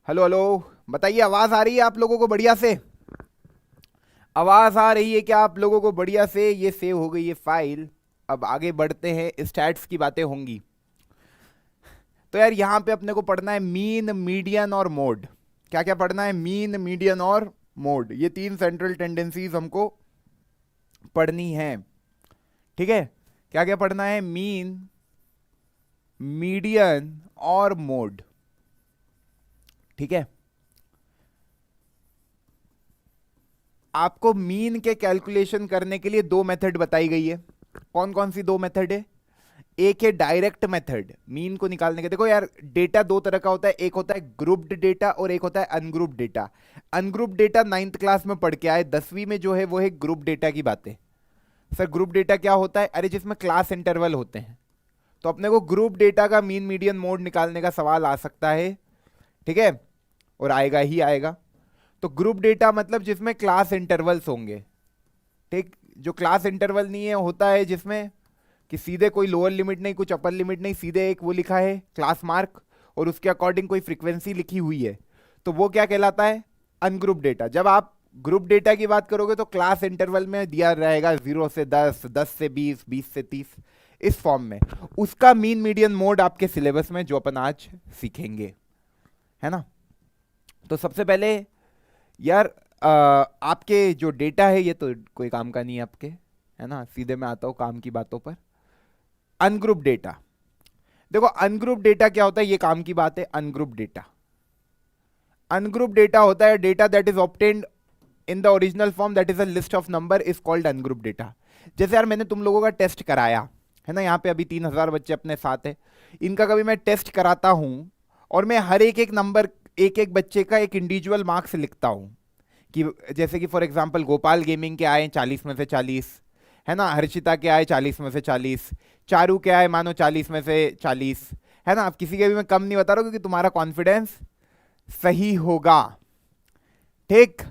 Hello hello. बताइए, आवाज आ रही है आप लोगों को बढ़िया से? आवाज आ रही है क्या आप लोगों को बढ़िया से? ये सेव हो गई ये फाइल। अब आगे बढ़ते हैं, स्टैट्स की बातें होंगी। तो यार यहाँ पे अपने को पढ़ना है मीन, मीडियन और मोड। क्या क्या पढ़ना है? मीन, मीडियन और मोड, ये तीन सेंट्रल टेंडेंसीज हमको पढ़नी है। ठीक है? क्या क्या पढ़ना है? मीन, मीडियन और मोड। ठीक है? आपको मीन के कैलकुलेशन करने के लिए दो मेथड बताई गई है। कौन कौन सी दो मेथड है? एक है डायरेक्ट मेथड मीन को निकालने के। देखो यार, डेटा दो तरह का होता है, एक होता है ग्रुप्ड डेटा और एक होता है ungrouped data. Ungrouped data ninth class में पढ़ के आए, 10वीं में जो है वो है ग्रुप डेटा की बातें। सर ग्रुप डेटा क्या होता है? अरे जिसमें क्लास इंटरवल होते हैं। तो अपने को ग्रुप डेटा का मीन मीडियन मोड निकालने का सवाल आ सकता है। ठीक है? और आएगा ही आएगा। तो ग्रुप डेटा मतलब जिसमें क्लास इंटरवल्स होंगे। ठीक? जो क्लास इंटरवल नहीं है, होता है जिसमें कि सीधे कोई लोअर लिमिट नहीं, कुछ अपर लिमिट नहीं, सीधे एक वो लिखा है क्लास मार्क और उसके अकॉर्डिंग कोई फ्रीक्वेंसी लिखी हुई है। तो वो क्या कहलाता है? Ungroup data. जब आप ग्रुप डेटा की बात करोगे तो क्लास इंटरवल में दिया रहेगा 0 से 10, 10 से 20, 20 से 30, इस फॉर्म में। उसका मीन मीडियन मोड आपके सिलेबस में जो अपन आज सीखेंगे, है ना? तो सबसे पहले यार, आपके जो डेटा है ये तो कोई काम का नहीं है आपके, है ना? सीधे मैं आता हूं काम की बातों पर। Ungroup data. देखो अनग्रुप डेटा क्या होता है, ये काम की बात है। अनग्रुप डेटा, अनग्रुप डेटा होता है data that is obtained in the original form, that is a list of number, is called ungroup data. जैसे यार मैंने तुम लोगों का टेस्ट कराया है ना, यहाँ पे अभी 3000 बच्चे अपने साथ है। इनका कभी मैं टेस्ट कराता हूं और मैं हर एक एक नंबर, एक एक बच्चे का एक इंडिविजुअल मार्क्स लिखता हूं। कि जैसे कि फॉर एग्जांपल गोपाल गेमिंग के आए 40 में से 40, है ना? हर्षिता के आए 40 में से 40, चारू के आए मानो 40 में से 40, है ना? अब किसी के भी मैं कम नहीं बता रहा हूं क्योंकि तुम्हारा कॉन्फिडेंस सही होगा। ठीक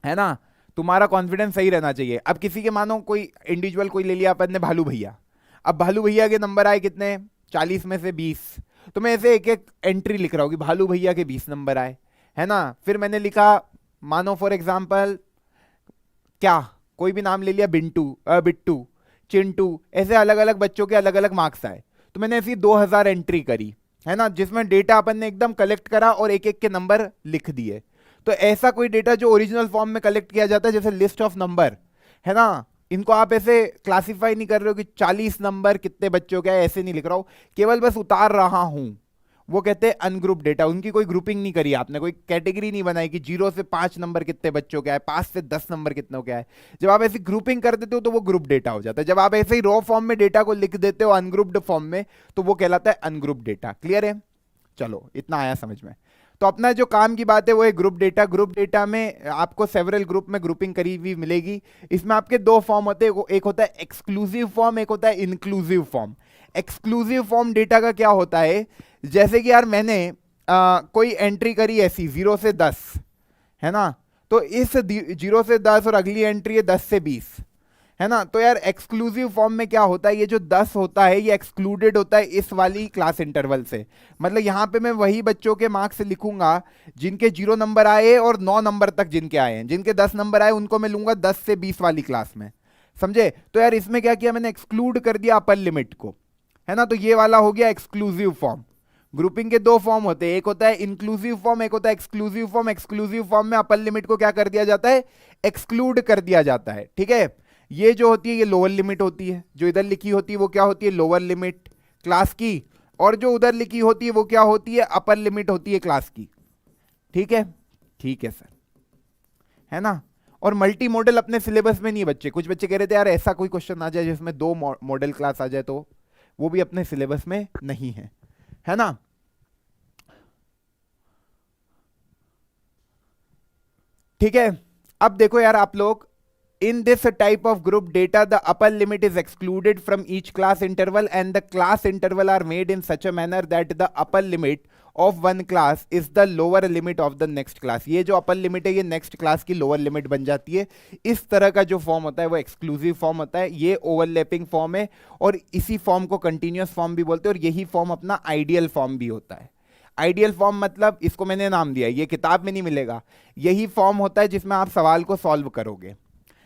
है ना? तुम्हारा कॉन्फिडेंस सही रहना चाहिए। अब किसी के मानो कोई इंडिविजुअल कोई ले लिया अपन ने, भालू भैया। अब भालू भैया के नंबर आए कितने? 40 में से 20। तो मैं ऐसे एक एक एंट्री लिख रहा हूं कि भालू भैया के 20 नंबर आए, है ना? फिर मैंने लिखा, मानो फॉर एग्जाम्पल क्या, कोई भी नाम ले लिया, बिंटू, बिट्टू, चिंटू, ऐसे अलग अलग बच्चों के अलग अलग मार्क्स आए। तो मैंने ऐसी 2000 एंट्री करी, है ना? जिसमें डेटा अपन ने एकदम कलेक्ट करा और एक एक के नंबर लिख दिए। तो ऐसा कोई डेटा जो ओरिजिनल फॉर्म में कलेक्ट किया जाता है, जैसे लिस्ट ऑफ नंबर, है ना? इनको आप ऐसे क्लासिफाई नहीं कर रहे हो कि 40 नंबर कितने बच्चों का है, ऐसे नहीं लिख रहा हूं, केवल बस उतार रहा हूं। वो कहते हैं अनग्रुप डेटा। उनकी कोई ग्रुपिंग नहीं करी आपने, कोई कैटेगरी नहीं बनाई कि 0 से 5 नंबर कितने बच्चों का है, 5 से 10 नंबर कितनों का है। जब आप ऐसी ग्रुपिंग कर देते हो तो वो ग्रुप डेटा हो जाता है। जब आप ऐसे ही रॉ फॉर्म में डेटा को लिख देते हो अनग्रुप्ड फॉर्म में, तो वो कहलाता है अनग्रुप डेटा। क्लियर है? चलो इतना आया समझ में। तो अपना जो काम की बात है वो है ग्रुप डेटा। ग्रुप डेटा में आपको सेवरल ग्रुप में ग्रुपिंग करी हुई मिलेगी। इसमें आपके दो फॉर्म होते हैं, एक होता है एक्सक्लूसिव फॉर्म, एक होता है inclusive form. Exclusive form data का क्या होता है? जैसे कि यार मैंने कोई एंट्री करी ऐसी 0 से 10, है ना? तो इस 0 से 10 और अगली एंट्री है 10 से 20, है ना? तो यार एक्सक्लूसिव फॉर्म में क्या होता है, ये जो 10 होता है ये एक्सक्लूडेड होता है इस वाली क्लास इंटरवल से। मतलब यहां पे मैं वही बच्चों के मार्क्स लिखूंगा जिनके 0 नंबर आए और 9 नंबर तक जिनके आए हैं। जिनके 10 नंबर आए उनको मैं लूंगा 10 से 20 वाली क्लास में। समझे? तो यार इसमें क्या किया मैंने, एक्सक्लूड कर दिया अपर लिमिट को, है ना? तो ये वाला हो गया एक्सक्लूसिव फॉर्म। ग्रुपिंग के दो फॉर्म होते हैं, एक होता है इंक्लूसिव फॉर्म, एक होता है एक्सक्लूसिव फॉर्म। एक्सक्लूसिव फॉर्म में अपर लिमिट को क्या कर दिया जाता है? एक्सक्लूड कर दिया जाता है। ठीक है? ये जो होती है ये लोअर लिमिट होती है, जो इधर लिखी होती है वो क्या होती है? लोअर लिमिट क्लास की। और जो उधर लिखी होती है वो क्या होती है? अपर लिमिट होती है क्लास की। ठीक है? ठीक है सर, है ना? और मल्टी मॉडल अपने सिलेबस में नहीं है बच्चे। कुछ बच्चे कह रहे थे यार ऐसा कोई क्वेश्चन आ जाए जिसमें दो मॉडल क्लास आ जाए, तो वो भी अपने सिलेबस में नहीं है ना? ठीक है? अब देखो यार आप लोग, in this type of group data the upper limit is excluded from each class interval and the class interval are made in such a manner that the upper limit of one class is the lower limit of the next class। ये जो upper limit है ये next class की lower limit बन जाती है। इस तरह का जो फॉर्म होता है वो एक्सक्लूसिव फॉर्म होता है। ये ओवरलैपिंग फॉर्म है और इसी फॉर्म को कंटिन्यूअस फॉर्म भी बोलते हैं और यही फॉर्म अपना आइडियल फॉर्म भी होता है। आइडियल फॉर्म मतलब इसको मैंने नाम दिया, ये किताब में नहीं मिलेगा, यही फॉर्म होता है जिसमें आप सवाल को सॉल्व करोगे,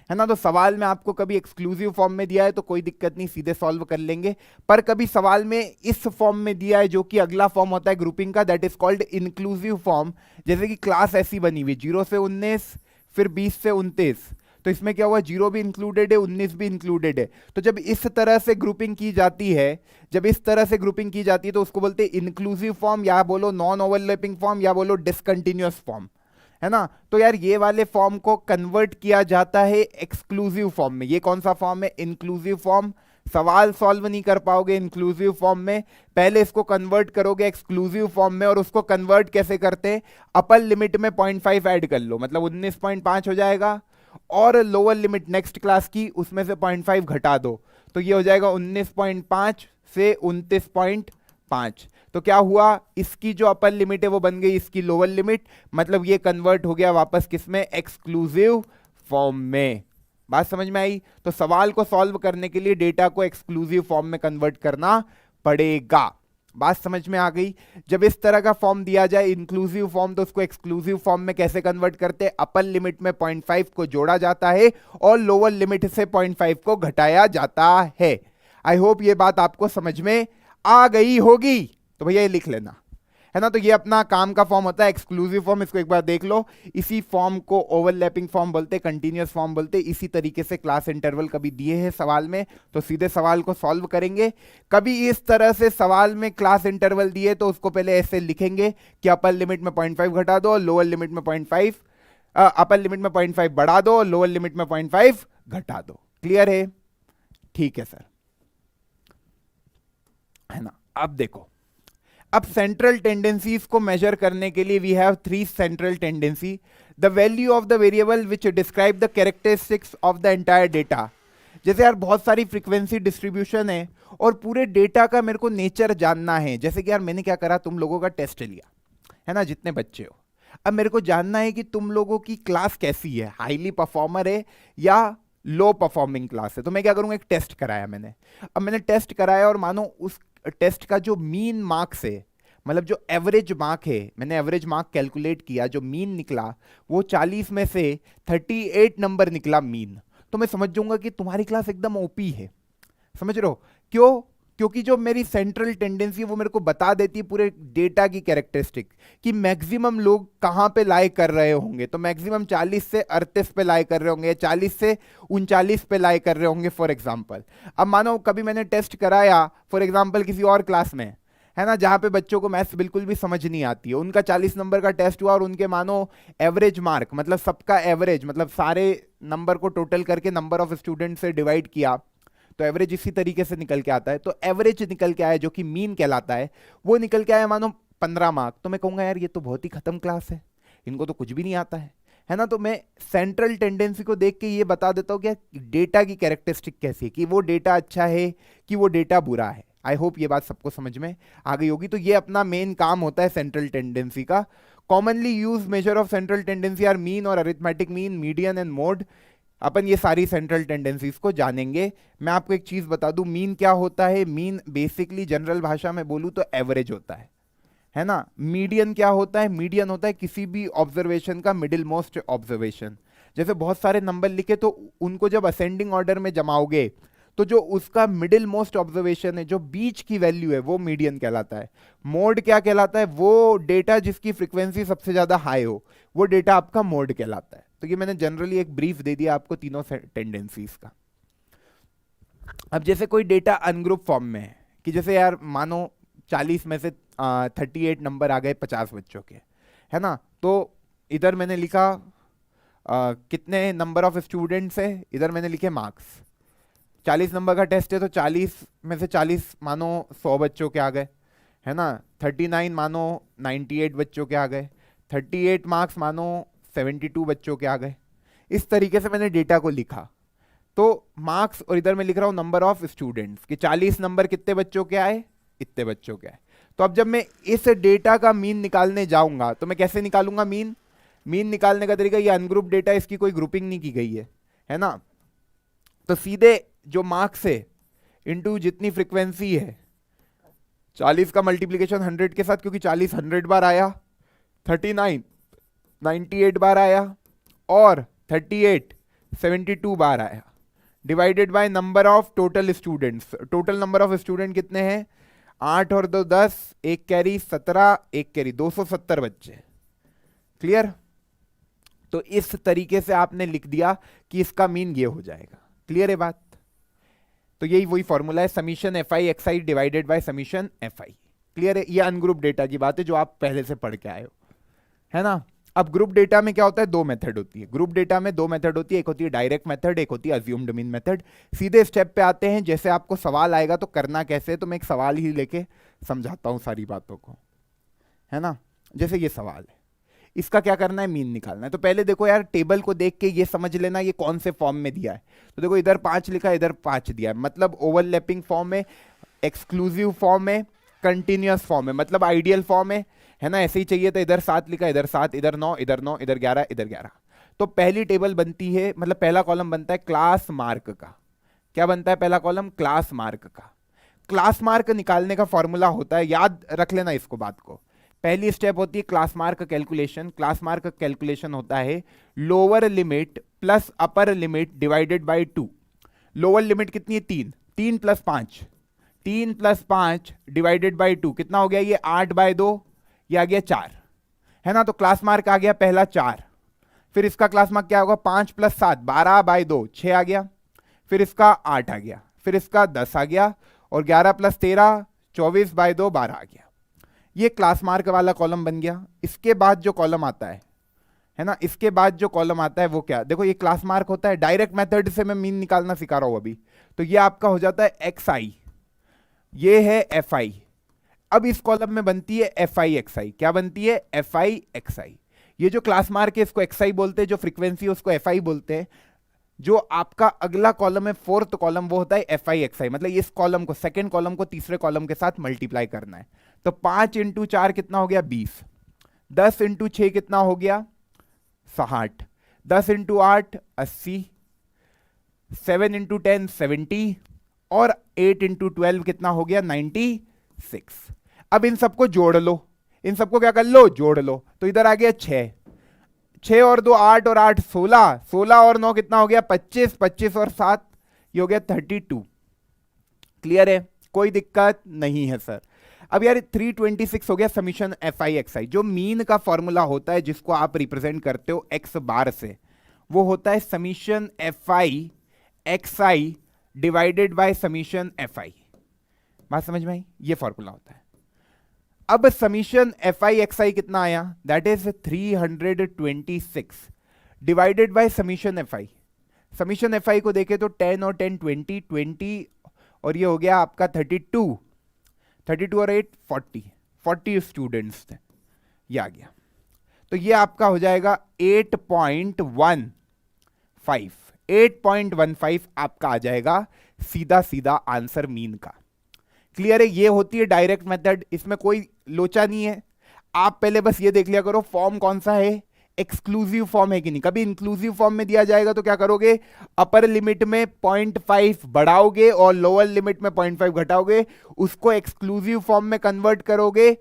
है ना। तो सवाल में आपको कभी एक्सक्लूसिव फॉर्म में दिया है तो कोई दिक्कत नहीं, सीधे सॉल्व कर लेंगे। पर कभी सवाल में इस फॉर्म में दिया है जो कि अगला फॉर्म होता है ग्रुपिंग का, that is called inclusive form. जैसे कि क्लास ऐसी बनी हुई 0 से 19 फिर 20 से 29, तो इसमें क्या हुआ 0 भी इंक्लूडेड है 19 भी इंक्लूडेड है। तो जब इस तरह से ग्रुपिंग की जाती है, जब इस तरह से ग्रुपिंग की जाती है तो उसको बोलते हैं इंक्लूसिव फॉर्म, या बोलो नॉन ओवरलैपिंग फॉर्म, या बोलो डिसकंटिन्यूअस फॉर्म, है ना। तो यार ये वाले फॉर्म को कन्वर्ट किया जाता है एक्सक्लूसिव फॉर्म में। ये कौन सा फॉर्म है? Inclusive form. सवाल सॉल्व नहीं कर पाओगे इंक्लूसिव फॉर्म में, पहले इसको कन्वर्ट करोगे एक्सक्लूसिव फॉर्म में। और उसको कन्वर्ट कैसे करते हैं? अपर लिमिट में 0.5 ऐड कर लो, मतलब 19.5 हो जाएगा, और लोअर लिमिट नेक्स्ट क्लास की उसमें से 0.5 घटा दो, तो ये हो जाएगा 19.5 से 29.5। तो क्या हुआ, इसकी जो अपर लिमिट है वो बन गई इसकी लोअर लिमिट, मतलब ये कन्वर्ट हो गया वापस किसमें? एक्सक्लूसिव फॉर्म में। बात समझ में आई? तो सवाल को सॉल्व करने के लिए डेटा को एक्सक्लूसिव फॉर्म में कन्वर्ट करना पड़ेगा। बात समझ में आ गई? जब इस तरह का फॉर्म दिया जाए इंक्लूसिव फॉर्म, तो उसको एक्सक्लूसिव फॉर्म में कैसे कन्वर्ट करते हैं? अपर लिमिट में 0.5 को जोड़ा जाता है और लोअर लिमिट से 0.5 को घटाया जाता है। आई होप ये बात आपको समझ में आ गई होगी। तो भैया ये लिख लेना, है ना। तो ये अपना काम का फॉर्म होता है एक्सक्लूसिव फॉर्म, इसको एक बार देख लो। इसी फॉर्म को ओवरलैपिंग फॉर्म बोलते, कंटीन्यूअस फॉर्म बोलते। इसी तरीके से क्लास इंटरवल कभी दिए हैं सवाल में तो सीधे सवाल को सॉल्व करेंगे। कभी इस तरह से सवाल में क्लास इंटरवल दिए तो उसको पहले ऐसे लिखेंगे कि अपर लिमिट में 0.5 घटा दो और लोअर लिमिट में 0.5, अपर लिमिट में 0.5 बढ़ा दो और लोअर लिमिट में 0.5 घटा दो। क्लियर है? ठीक है सर, है ना। अब देखो, अब सेंट्रल टेंडेंसीज को मेजर करने के लिए we have 3 central tendency. The value of the variable which describe the characteristics of the entire data. जैसे यार बहुत सारी फ्रीक्वेंसी डिस्ट्रीब्यूशन है और पूरे डेटा का मेरे को नेचर जानना है। जैसे कि यार मैंने क्या करा, तुम लोगों का टेस्ट लिया, है ना, जितने बच्चे हो। अब मेरे को जानना है कि तुम लोगों की क्लास कैसी है, हाईली परफॉर्मर है या लो परफॉर्मिंग क्लास है। तो मैं क्या करूंगा, एक टेस्ट कराया मैंने। अब मैंने टेस्ट कराया और मानो उस टेस्ट का जो मीन मार्क्स है, मतलब जो एवरेज मार्क है, मैंने एवरेज मार्क कैलकुलेट किया, जो मीन निकला वो 40 में से 38 नंबर निकला मीन। तो मैं समझ जाऊंगा कि तुम्हारी क्लास एकदम ओपी है। समझ रहे हो क्यों? क्योंकि जो मेरी सेंट्रल टेंडेंसी है वो मेरे को बता देती है पूरे डेटा की कैरेक्टरिस्टिक कि मैक्सिमम लोग कहाँ पे लाई कर रहे होंगे। तो मैक्सिमम 40 से 38 पे लाई कर रहे होंगे, 40 से 39 पे लाई कर रहे होंगे फॉर एग्जांपल। अब मानो कभी मैंने टेस्ट कराया फॉर एग्जांपल किसी और क्लास में, है ना, जहाँ पे बच्चों को मैथ्स बिल्कुल भी समझ नहीं आती है, उनका 40 नंबर का टेस्ट हुआ और उनके मानो एवरेज मार्क, मतलब सबका एवरेज, मतलब सारे नंबर को टोटल करके नंबर ऑफ स्टूडेंट से डिवाइड किया तो एवरेज इसी तरीके से निकल के आता है। तो एवरेज निकल के आया जो कि मीन कहलाता है, वो निकल के आया मानो 15 मार्क। तो मैं कहूंगा यार ये तो बहुत ही खत्म क्लास है, इनको तो कुछ भी नहीं आता है ना। तो मैं सेंट्रल टेंडेंसी को देख के ये बता देता हूँ कि डेटा की कैरेक्टरिस्टिक कैसी है, कि वो डेटा अच्छा है कि वो डेटा बुरा है। आई होप ये बात सबको समझ में आ गई होगी। तो ये अपना मेन काम होता है सेंट्रल टेंडेंसी का। Commonly use measure of central tendency are mean और arithmetic mean, median and mode. अपन ये सारी सेंट्रल टेंडेंसीज को जानेंगे। मैं आपको एक चीज बता दूं, मीन क्या होता है। मीन बेसिकली जनरल भाषा में बोलूं तो एवरेज होता है ना। मीडियन क्या होता है? मीडियन होता है किसी भी ऑब्जर्वेशन का मिडिल मोस्ट ऑब्जर्वेशन। जैसे बहुत सारे नंबर लिखे तो उनको जब असेंडिंग ऑर्डर में जमाओगे तो जो उसका मिडिल मोस्ट ऑब्जर्वेशन है, जो बीच की वैल्यू है, वो मीडियन कहलाता है। मोड क्या कहलाता है? वो डेटा जिसकी फ्रीक्वेंसी सबसे ज्यादा हाई हो, वो डेटा आपका मोड कहलाता है। तो ये मैंने जनरली एक ब्रीफ दे दिया आपको तीनों टेंडेंसीज का। अब जैसे कोई डेटा अनग्रुप फॉर्म में है, कि जैसे यार मानो 40 में से 38 नंबर आ गए 50 बच्चों के, है ना। तो इधर मैंने लिखा कितने नंबर ऑफ स्टूडेंट्स है, इधर मैंने लिखे मार्क्स। 40 नंबर का टेस्ट है तो 40 में से 40 मानो 100 बच्चों के आ गए, है ना। 39 मानो 98 बच्चों के आ गए, 38 मार्क्स मानो 72 बच्चों के आ गए। इस तरीके से मैंने डेटा को लिखा। तो मार्क्स, और इधर मैं लिख रहा हूं नंबर ऑफ स्टूडेंट्स, कि 40 नंबर कितने बच्चों के आए, इतने बच्चों के आए। तो अब जब मैं इस डेटा का मीन निकालने जाऊंगा तो मैं कैसे निकालूंगा मीन? मीन निकालने का तरीका, ये अनग्रुप डेटा, इसकी कोई ग्रुपिंग नहीं की गई है ना। तो सीधे जो मार्क्स है इनटू जितनी फ्रीक्वेंसी है, 40 का मल्टीप्लीकेशन 100 के साथ, क्योंकि 40 100 बार आया, 39 98 बार आया, और 38 72 बार आया, divided by number of total students. Total number of student कितने हैं? 8 और 2 10, एक कैरी 17, एक कैरी 270 बच्चे। क्लियर? तो इस तरीके से आपने लिख दिया कि इसका मीन ये हो जाएगा। क्लियर है बात? तो यही वही फॉर्मूला है, summation F I X I divided by summation F I. Clear है? ये अनग्रुप डेटा की बात है जो आप पहले से पढ़ के आए हो, है ना। अब ग्रुप डेटा में क्या होता है? दो मेथड होती है। ग्रुप डेटा में दो मेथड होती है, एक होती है डायरेक्ट मेथड, एक होती है अज्यूम्ड मीन मेथड। सीधे स्टेप पे आते हैं, जैसे आपको सवाल आएगा तो करना कैसे, तो मैं एक सवाल ही लेके समझाता हूं सारी बातों को, है ना। जैसे ये सवाल है, इसका क्या करना है? मीन निकालना है। तो पहले देखो यार, टेबल को देख के ये समझ लेना ये कौन से फॉर्म में दिया है। तो देखो इधर 5 लिखा है, इधर 5 दिया है, मतलब ओवरलैपिंग फॉर्म है, एक्सक्लूसिव फॉर्म है, कंटिन्यूअस फॉर्म है, मतलब आइडियल फॉर्म है ना। ऐसे ही चाहिए तो इधर 7 लिखा, इधर 7, इधर 9, इधर 9, इधर 11, इधर 11। तो पहली टेबल बनती है, मतलब पहला कॉलम बनता है क्लास मार्क का। क्या बनता है पहला कॉलम? क्लास मार्क का। क्लास मार्क निकालने का फॉर्मूला होता है, याद रख लेना इसको, बात को। पहली स्टेप होती है class mark calculation. Class mark calculation होता है lower limit plus upper limit divided by 2। Lower limit कितनी है? 3, 3 प्लस 5, 3 प्लस 5 डिवाइडेड बाय 2 कितना हो गया? ये 8/2, ये आ गया 4, है ना। तो क्लास मार्क आ गया पहला 4। फिर इसका क्लास मार्क क्या होगा? 5 प्लस 7 12/2 6 आ गया। फिर इसका 8 आ गया, फिर इसका 10 आ गया, और 11 प्लस 13 24/2 12 आ गया। ये क्लास मार्क वाला कॉलम बन गया। इसके बाद जो कॉलम आता है ना, इसके बाद जो कॉलम आता है वो क्या? देखो ये क्लास मार्क होता है, डायरेक्ट मेथड से मैं मीन निकालना सिखा रहा हूं अभी। तो ये आपका हो जाता है एक्स आई, ये है एफ आई। अब इस कॉलम में बनती है एफ आई एक्स आई। क्या बनती है? एफ आई एक्स आई। ये जो क्लास मार्क है इसको एक्स आई बोलते हैं, जो फ्रीक्वेंसी है उसको एफ आई बोलते हैं। जो आपका अगला कॉलम है, फोर्थ कॉलम, वो होता है एफ आई एक्स आई। मतलब इस कॉलम को, सेकेंड कॉलम को तीसरे कॉलम के साथ मल्टीप्लाई करना है। तो 5 इंटू 4 कितना हो गया? 20। 10 इंटू 6 कितना हो गया? 60। 10 इंटू 8 80। 7 इंटू 10 70। और 8 इंटू 12 कितना हो गया? 96। अब इन सबको जोड़ लो, इन सबको क्या कर लो? जोड़ लो। तो इधर आ गया 6, 6 और 2 8, और 8 16, 16 और 9 कितना हो गया? 25, 25 और 7 ये हो गया 32। क्लियर है? कोई दिक्कत नहीं है सर। अब यार 326 हो गया समीशन एफ आई एक्स आई। जो मीन का फॉर्मूला होता है जिसको आप रिप्रेजेंट करते हो एक्स बार से, वो होता है summation F I X I divided by summation F आई। बात समझ में आई? ये फॉर्मूला होता है। अब समीशन एफ आई एक्स आई कितना आया? That is 326 divided by summation F I. Summation F आई को देखे तो 10 और 10 20, 20 और ये हो गया आपका 32, 32 और 8 40, 40 स्टूडेंट्स थे, ये आ गया। तो ये आपका हो जाएगा 8.15, 8.15 आपका आ जाएगा सीधा सीधा आंसर मीन का। क्लियर है? ये होती है डायरेक्ट मेथड, इसमें कोई लोचा नहीं है। आप पहले बस ये देख लिया करो फॉर्म कौन सा है, एक्सक्लूसिव फॉर्म है कि नहीं। कभी इंक्लूसिव फॉर्म में दिया जाएगा तो क्या करोगे? अपर लिमिट में 0.5 बढ़ाओगे और लोअर लिमिट में 0.5 घटाओगे, उसको एक्सक्लूसिव फॉर्म में कन्वर्ट करोगे।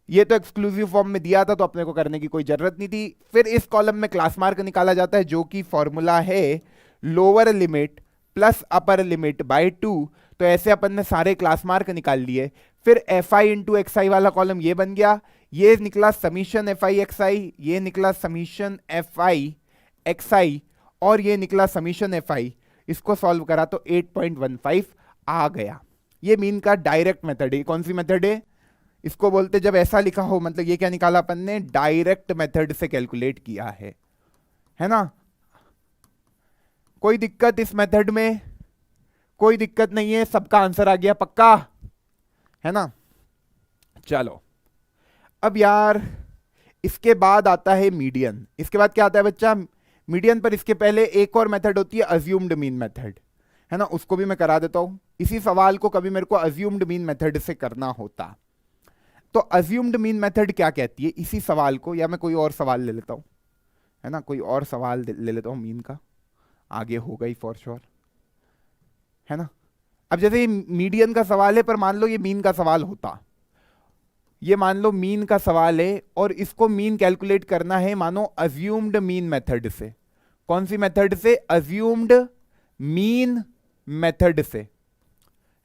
ये तो एक्सक्लूसिव फॉर्म में दिया था तो अपने को करने की कोई जरूरत नहीं थी। फिर इस कॉलम में क्लास मार्क निकाला जाता है, जो कि फॉर्मूला है lower limit plus upper limit by 2। तो ऐसे अपन ने सारे क्लास मार्क निकाल लिए। फिर एफ आई इंटू एक्स आई वाला कॉलम ये बन गया, ये निकला समीशन एफ आई एक्स आई, ये निकला समीशन एफ आई एक्स आई, और ये निकला समीशन एफ आई। इसको सॉल्व करा तो 8.15 आ गया। ये मीन का डायरेक्ट मेथड है। कौन सी मेथड है? इसको बोलते, जब ऐसा लिखा हो मतलब ये क्या निकाला अपन ने? डायरेक्ट मेथड से कैलकुलेट किया है ना। कोई दिक्कत इस मेथड में? कोई दिक्कत नहीं है, सबका आंसर आ गया पक्का, है ना। चलो अब यार इसके बाद आता है मीडियन। इसके बाद क्या आता है बच्चा? मीडियन। पर इसके पहले एक और मेथड होती है अज्यूम्ड मीन मेथड, है ना। उसको भी मैं करा देता हूं। इसी सवाल को कभी मेरे को अज्यूम्ड मीन मेथड से करना होता तो अज्यूम्ड मीन मेथड क्या कहती है इसी सवाल को, या मैं कोई और सवाल ले लेता हूं, है ना। कोई और सवाल ले लेता हूं मीन का, आगे होगा ही फॉर श्योर, है ना। अब जैसे ये मीडियन का सवाल है, पर मान लो ये मीन का सवाल होता ये मान लो मीन का सवाल है और इसको मीन कैलकुलेट करना है मानो अज्यूम्ड मीन मेथड से। कौन सी मेथड से? अज्यूम्ड मीन मेथड से,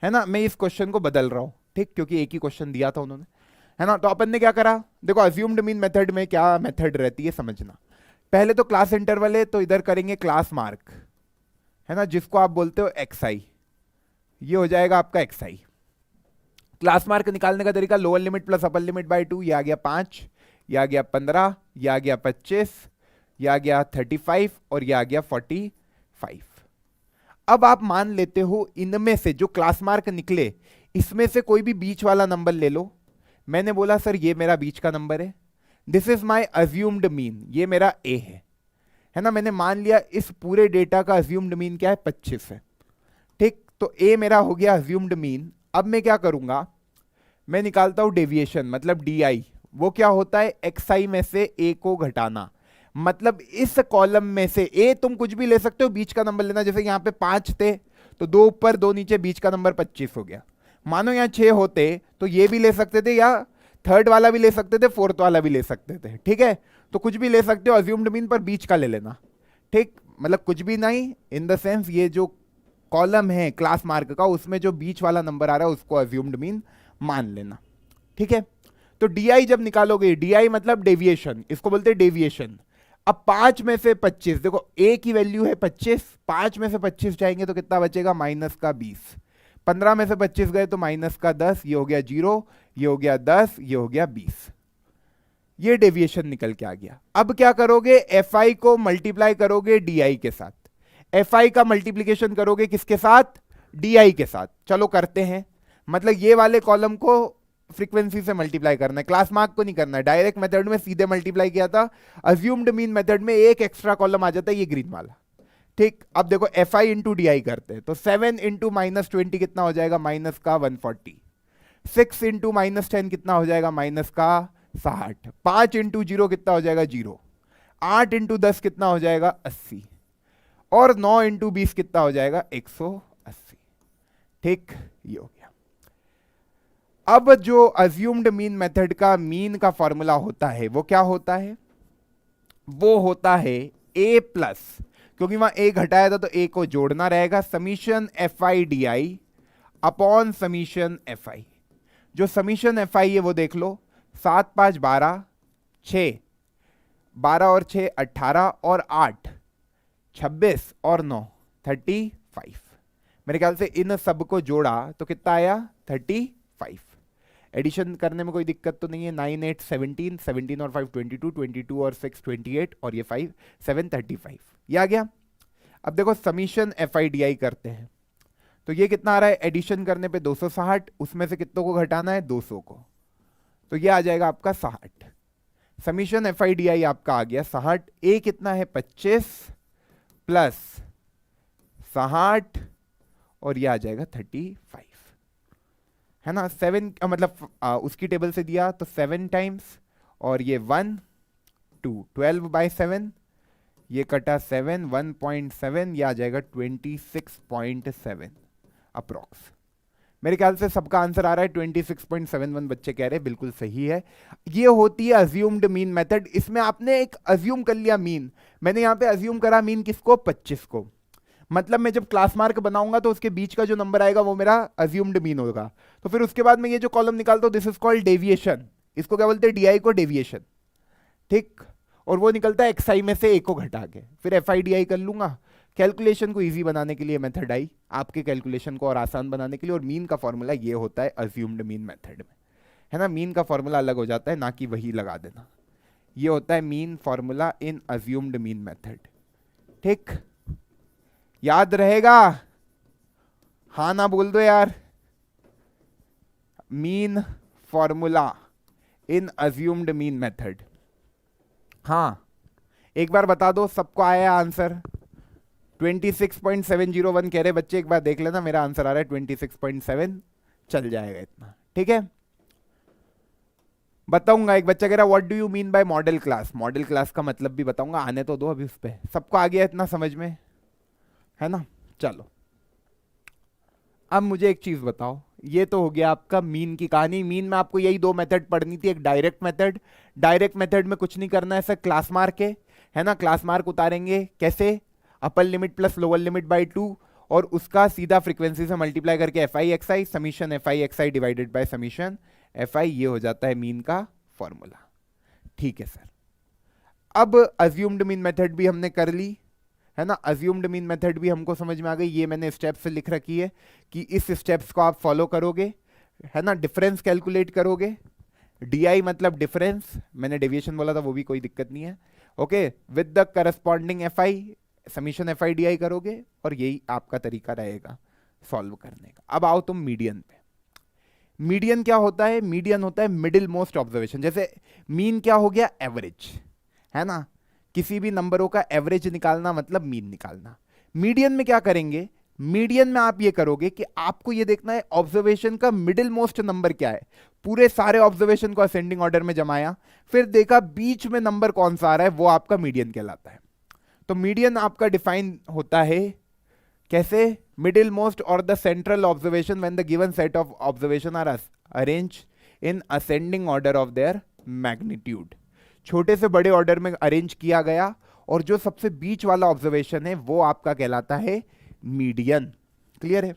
है ना। मैं इस क्वेश्चन को बदल रहा हूं, ठीक, क्योंकि एक ही क्वेश्चन दिया था उन्होंने, है ना। तो अपन ने क्या करा, देखो अज्यूम्ड मीन मेथड में क्या मेथड रहती है समझना। पहले तो क्लास इंटरवल है तो इधर करेंगे क्लास मार्क, है ना, जिसको आप बोलते हो xi। ये हो जाएगा आपका xi। क्लास मार्क निकालने का तरीका lower limit plus upper limit by 2, ये आ गया 5, ये आ गया 15, ये आ गया 25, ये आ गया 35 और ये आ गया 45। अब आप मान लेते हो इनमें से जो क्लास मार्क निकले इसमें से कोई भी बीच वाला नंबर ले लो। मैंने बोला सर ये मेरा बीच का नंबर है, this is my assumed mean, ये मेरा ए है ना। मैंने मान लिया इस पूरे डेटा का अज्यूम्ड मीन क्या है, 25 है, ठीक। तो ए मेरा हो गया अज्यूम्ड मीन। अब मैं क्या करूंगा, मैं निकालता हूं डेविएशन, मतलब डी। वो क्या होता है, एक्सआई में से ए को घटाना। मतलब इस कॉलम में से ए तुम कुछ भी ले सकते हो, बीच का नंबर लेना। जैसे यहां पे 5 थे तो 2 ऊपर 2 नीचे, बीच का नंबर 25 हो गया। मानो यहां 6 होते तो ये भी ले सकते थे, या थर्ड वाला भी ले सकते थे, फोर्थ वाला भी ले सकते थे, ठीक है। तो कुछ भी ले सकते हो अज्यूम्ड मीन, पर बीच का ले लेना, ठीक। मतलब कुछ भी नहीं, इन द सेंस ये जो कॉलम है क्लास मार्क का उसमें जो बीच वाला नंबर आ रहा है उसको अज्यूम्ड मीन मान लेना, ठीक है। तो डी जब निकालोगे, डी मतलब डेविएशन, इसको बोलते हैं डेविएशन। अब 5 में से 25, देखो ए की वैल्यू है 25, 5 में से 25 जाएंगे तो कितना बचेगा, माइनस का 20। 15 में से 25 गए तो माइनस का 10, ये हो गया 0, ये हो गया 10, ये हो गया 20। ये डेविएशन निकल के आ गया। अब क्या करोगे, एफ आई को मल्टीप्लाई करोगे डी आई के साथ। एफ आई का मल्टीप्लीकेशन करोगे किसके साथ, डी आई के साथ। चलो करते हैं, मतलब ये वाले कॉलम को फ्रीक्वेंसी से मल्टीप्लाई करना है, क्लास मार्क को नहीं करना है। डायरेक्ट मेथड में सीधे मल्टीप्लाई किया था, अज्यूम्ड मीन मेथड में एक एक्स्ट्रा कॉलम आ जाता है, ये ग्रीन वाला, ठीक। अब देखो F I into D I करते हैं तो 7 इंटू -20 कितना हो जाएगा, माइनस का 140। 6 इंटू -10 कितना हो जाएगा, माइनस का 60। 5 इंटू 0 कितना हो जाएगा, 0। 8 इंटू 10 कितना हो जाएगा, 80। और 9 इंटू 20 कितना हो जाएगा, 180, ठीक। ये हो गया। अब जो अज्यूम्ड मीन मेथड का मीन का फॉर्मूला होता है वो क्या होता है, वो होता है ए प्लस, क्योंकि वहां ए घटाया था तो ए को जोड़ना रहेगा, summation F I D I upon summation F आई। जो समीशन एफ आई है वो देख लो, 7 5 12, 6 12 और 6 18 और 8 26 और 9 35। मेरे ख्याल से इन सब को जोड़ा तो कितना आया, 35। एडिशन करने में कोई दिक्कत तो नहीं है। 9 8 17, 17 और 5 22, 22 और 6 28 और ये 5 7 35, ये आ गया। अब देखो summation F I D I करते हैं तो ये कितना आ रहा है, एडिशन करने पे 260, उसमें से कितनों को घटाना है, 200 को, तो ये आ जाएगा आपका 60। Summation F I D I आपका आ गया 60। ए कितना है, 25 प्लस 60 और ये आ जाएगा 35, है ना। 7 मतलब उसकी टेबल से दिया तो 7 टाइम्स और ये 1 2 12 बाय 7, ये कटा 7 1.7, ये आ जाएगा 26.7 अप्रॉक्स। मेरे ख्याल से सबका आंसर आ रहा है 26.71, बच्चे कह रहे हैं बिल्कुल सही है। ये होती है अज्यूम्ड मीन मेथड। इसमें आपने एक अज्यूम कर लिया मीन, मैंने यहां पे अज्यूम करा मीन किसको, 25 को। मतलब मैं जब क्लास मार्क बनाऊंगा तो उसके बीच का जो नंबर आएगा वो मेरा अज्यूम्ड मीन होगा। तो फिर उसके बाद मैं ये जो कॉलम निकालता हूं दिस इज कॉल्ड डेविएशन, इसको क्या बोलते हैं, डीआई को डेविएशन, ठीक। और वो निकलता है एक्सआई में से ए को घटा के, फिर एफ आई डी आई कर लूंगा। कैलकुलेशन को इजी बनाने के लिए मेथड आई, आपके कैलकुलेशन को और आसान बनाने के लिए। और मीन का फॉर्मूला ये होता है अज्यूम्ड मीन मेथड में, है ना। मीन का फॉर्मूला अलग हो जाता है, ना कि वही लगा देना। ये होता है mean formula in assumed mean method, ठीक। याद रहेगा, हाँ ना बोल दो यार। Mean formula in assumed mean method, हाँ एक बार बता दो, सबको आया आंसर। 26.701 कह रहे बच्चे, एक बार देख लेना, मेरा आंसर आ रहा है 26.7, चल जाएगा इतना, ठीक है। बताऊंगा, एक बच्चा कह रहा what do you mean by model class, model class का मतलब भी बताऊंगा, आने तो दो अभी उस पर। सबको आ गया इतना समझ में, है ना। चलो अब मुझे एक चीज बताओ, ये तो हो गया आपका मीन की कहानी। मीन में आपको यही दो मेथड पढ़नी थी, एक डायरेक्ट मेथड। डायरेक्ट मेथड में कुछ नहीं करना है सर, क्लास मार्क है ना, क्लास मार्क उतारेंगे कैसे, upper limit plus lower limit by 2, और उसका सीधा फ्रीक्वेंसी से मल्टीप्लाई करके F I X I, summation F I X I divided by summation F आई, ये हो जाता है मीन का फॉर्मूला। ठीक है सर, अब अज्यूम्ड मीन मेथड भी हमने कर ली है ना, अज्यूम्ड मीन मेथड भी हमको समझ में आ गई। ये मैंने स्टेप्स लिख रखी है कि इस स्टेप्स को आप फॉलो करोगे है ना, डिफरेंस कैलकुलेट करोगे, डी मतलब डिफरेंस, मैंने डेविएशन बोला था वो भी कोई दिक्कत नहीं है, okay, with the corresponding F I, summation F I D I करोगे, और यही आपका तरीका रहेगा सॉल्व करने का। अब आओ तुम मीडियन पे। मीडियन क्या होता है, मीडियन होता है मिडिल मोस्ट ऑब्जर्वेशन। जैसे मीन क्या हो गया, एवरेज है ना, किसी भी नंबरों का एवरेज निकालना मतलब मीन निकालना। मीडियन में क्या करेंगे, मीडियन में आप ये करोगे कि आपको ये देखना है ऑब्जर्वेशन का मिडिल मोस्ट नंबर क्या है। पूरे सारे ऑब्जर्वेशन को असेंडिंग ऑर्डर में जमाया, फिर देखा बीच में नंबर कौन सा आ रहा है, वो आपका मीडियन कहलाता है। तो मीडियन आपका डिफाइन होता है कैसे, मिडिल मोस्ट और the central observation when the given set of observation are arrange in ascending order of their magnitude. छोटे से बड़े ऑर्डर में अरेंज किया गया, और जो सबसे बीच वाला ऑब्जर्वेशन है वो आपका कहलाता है मीडियन। क्लियर है,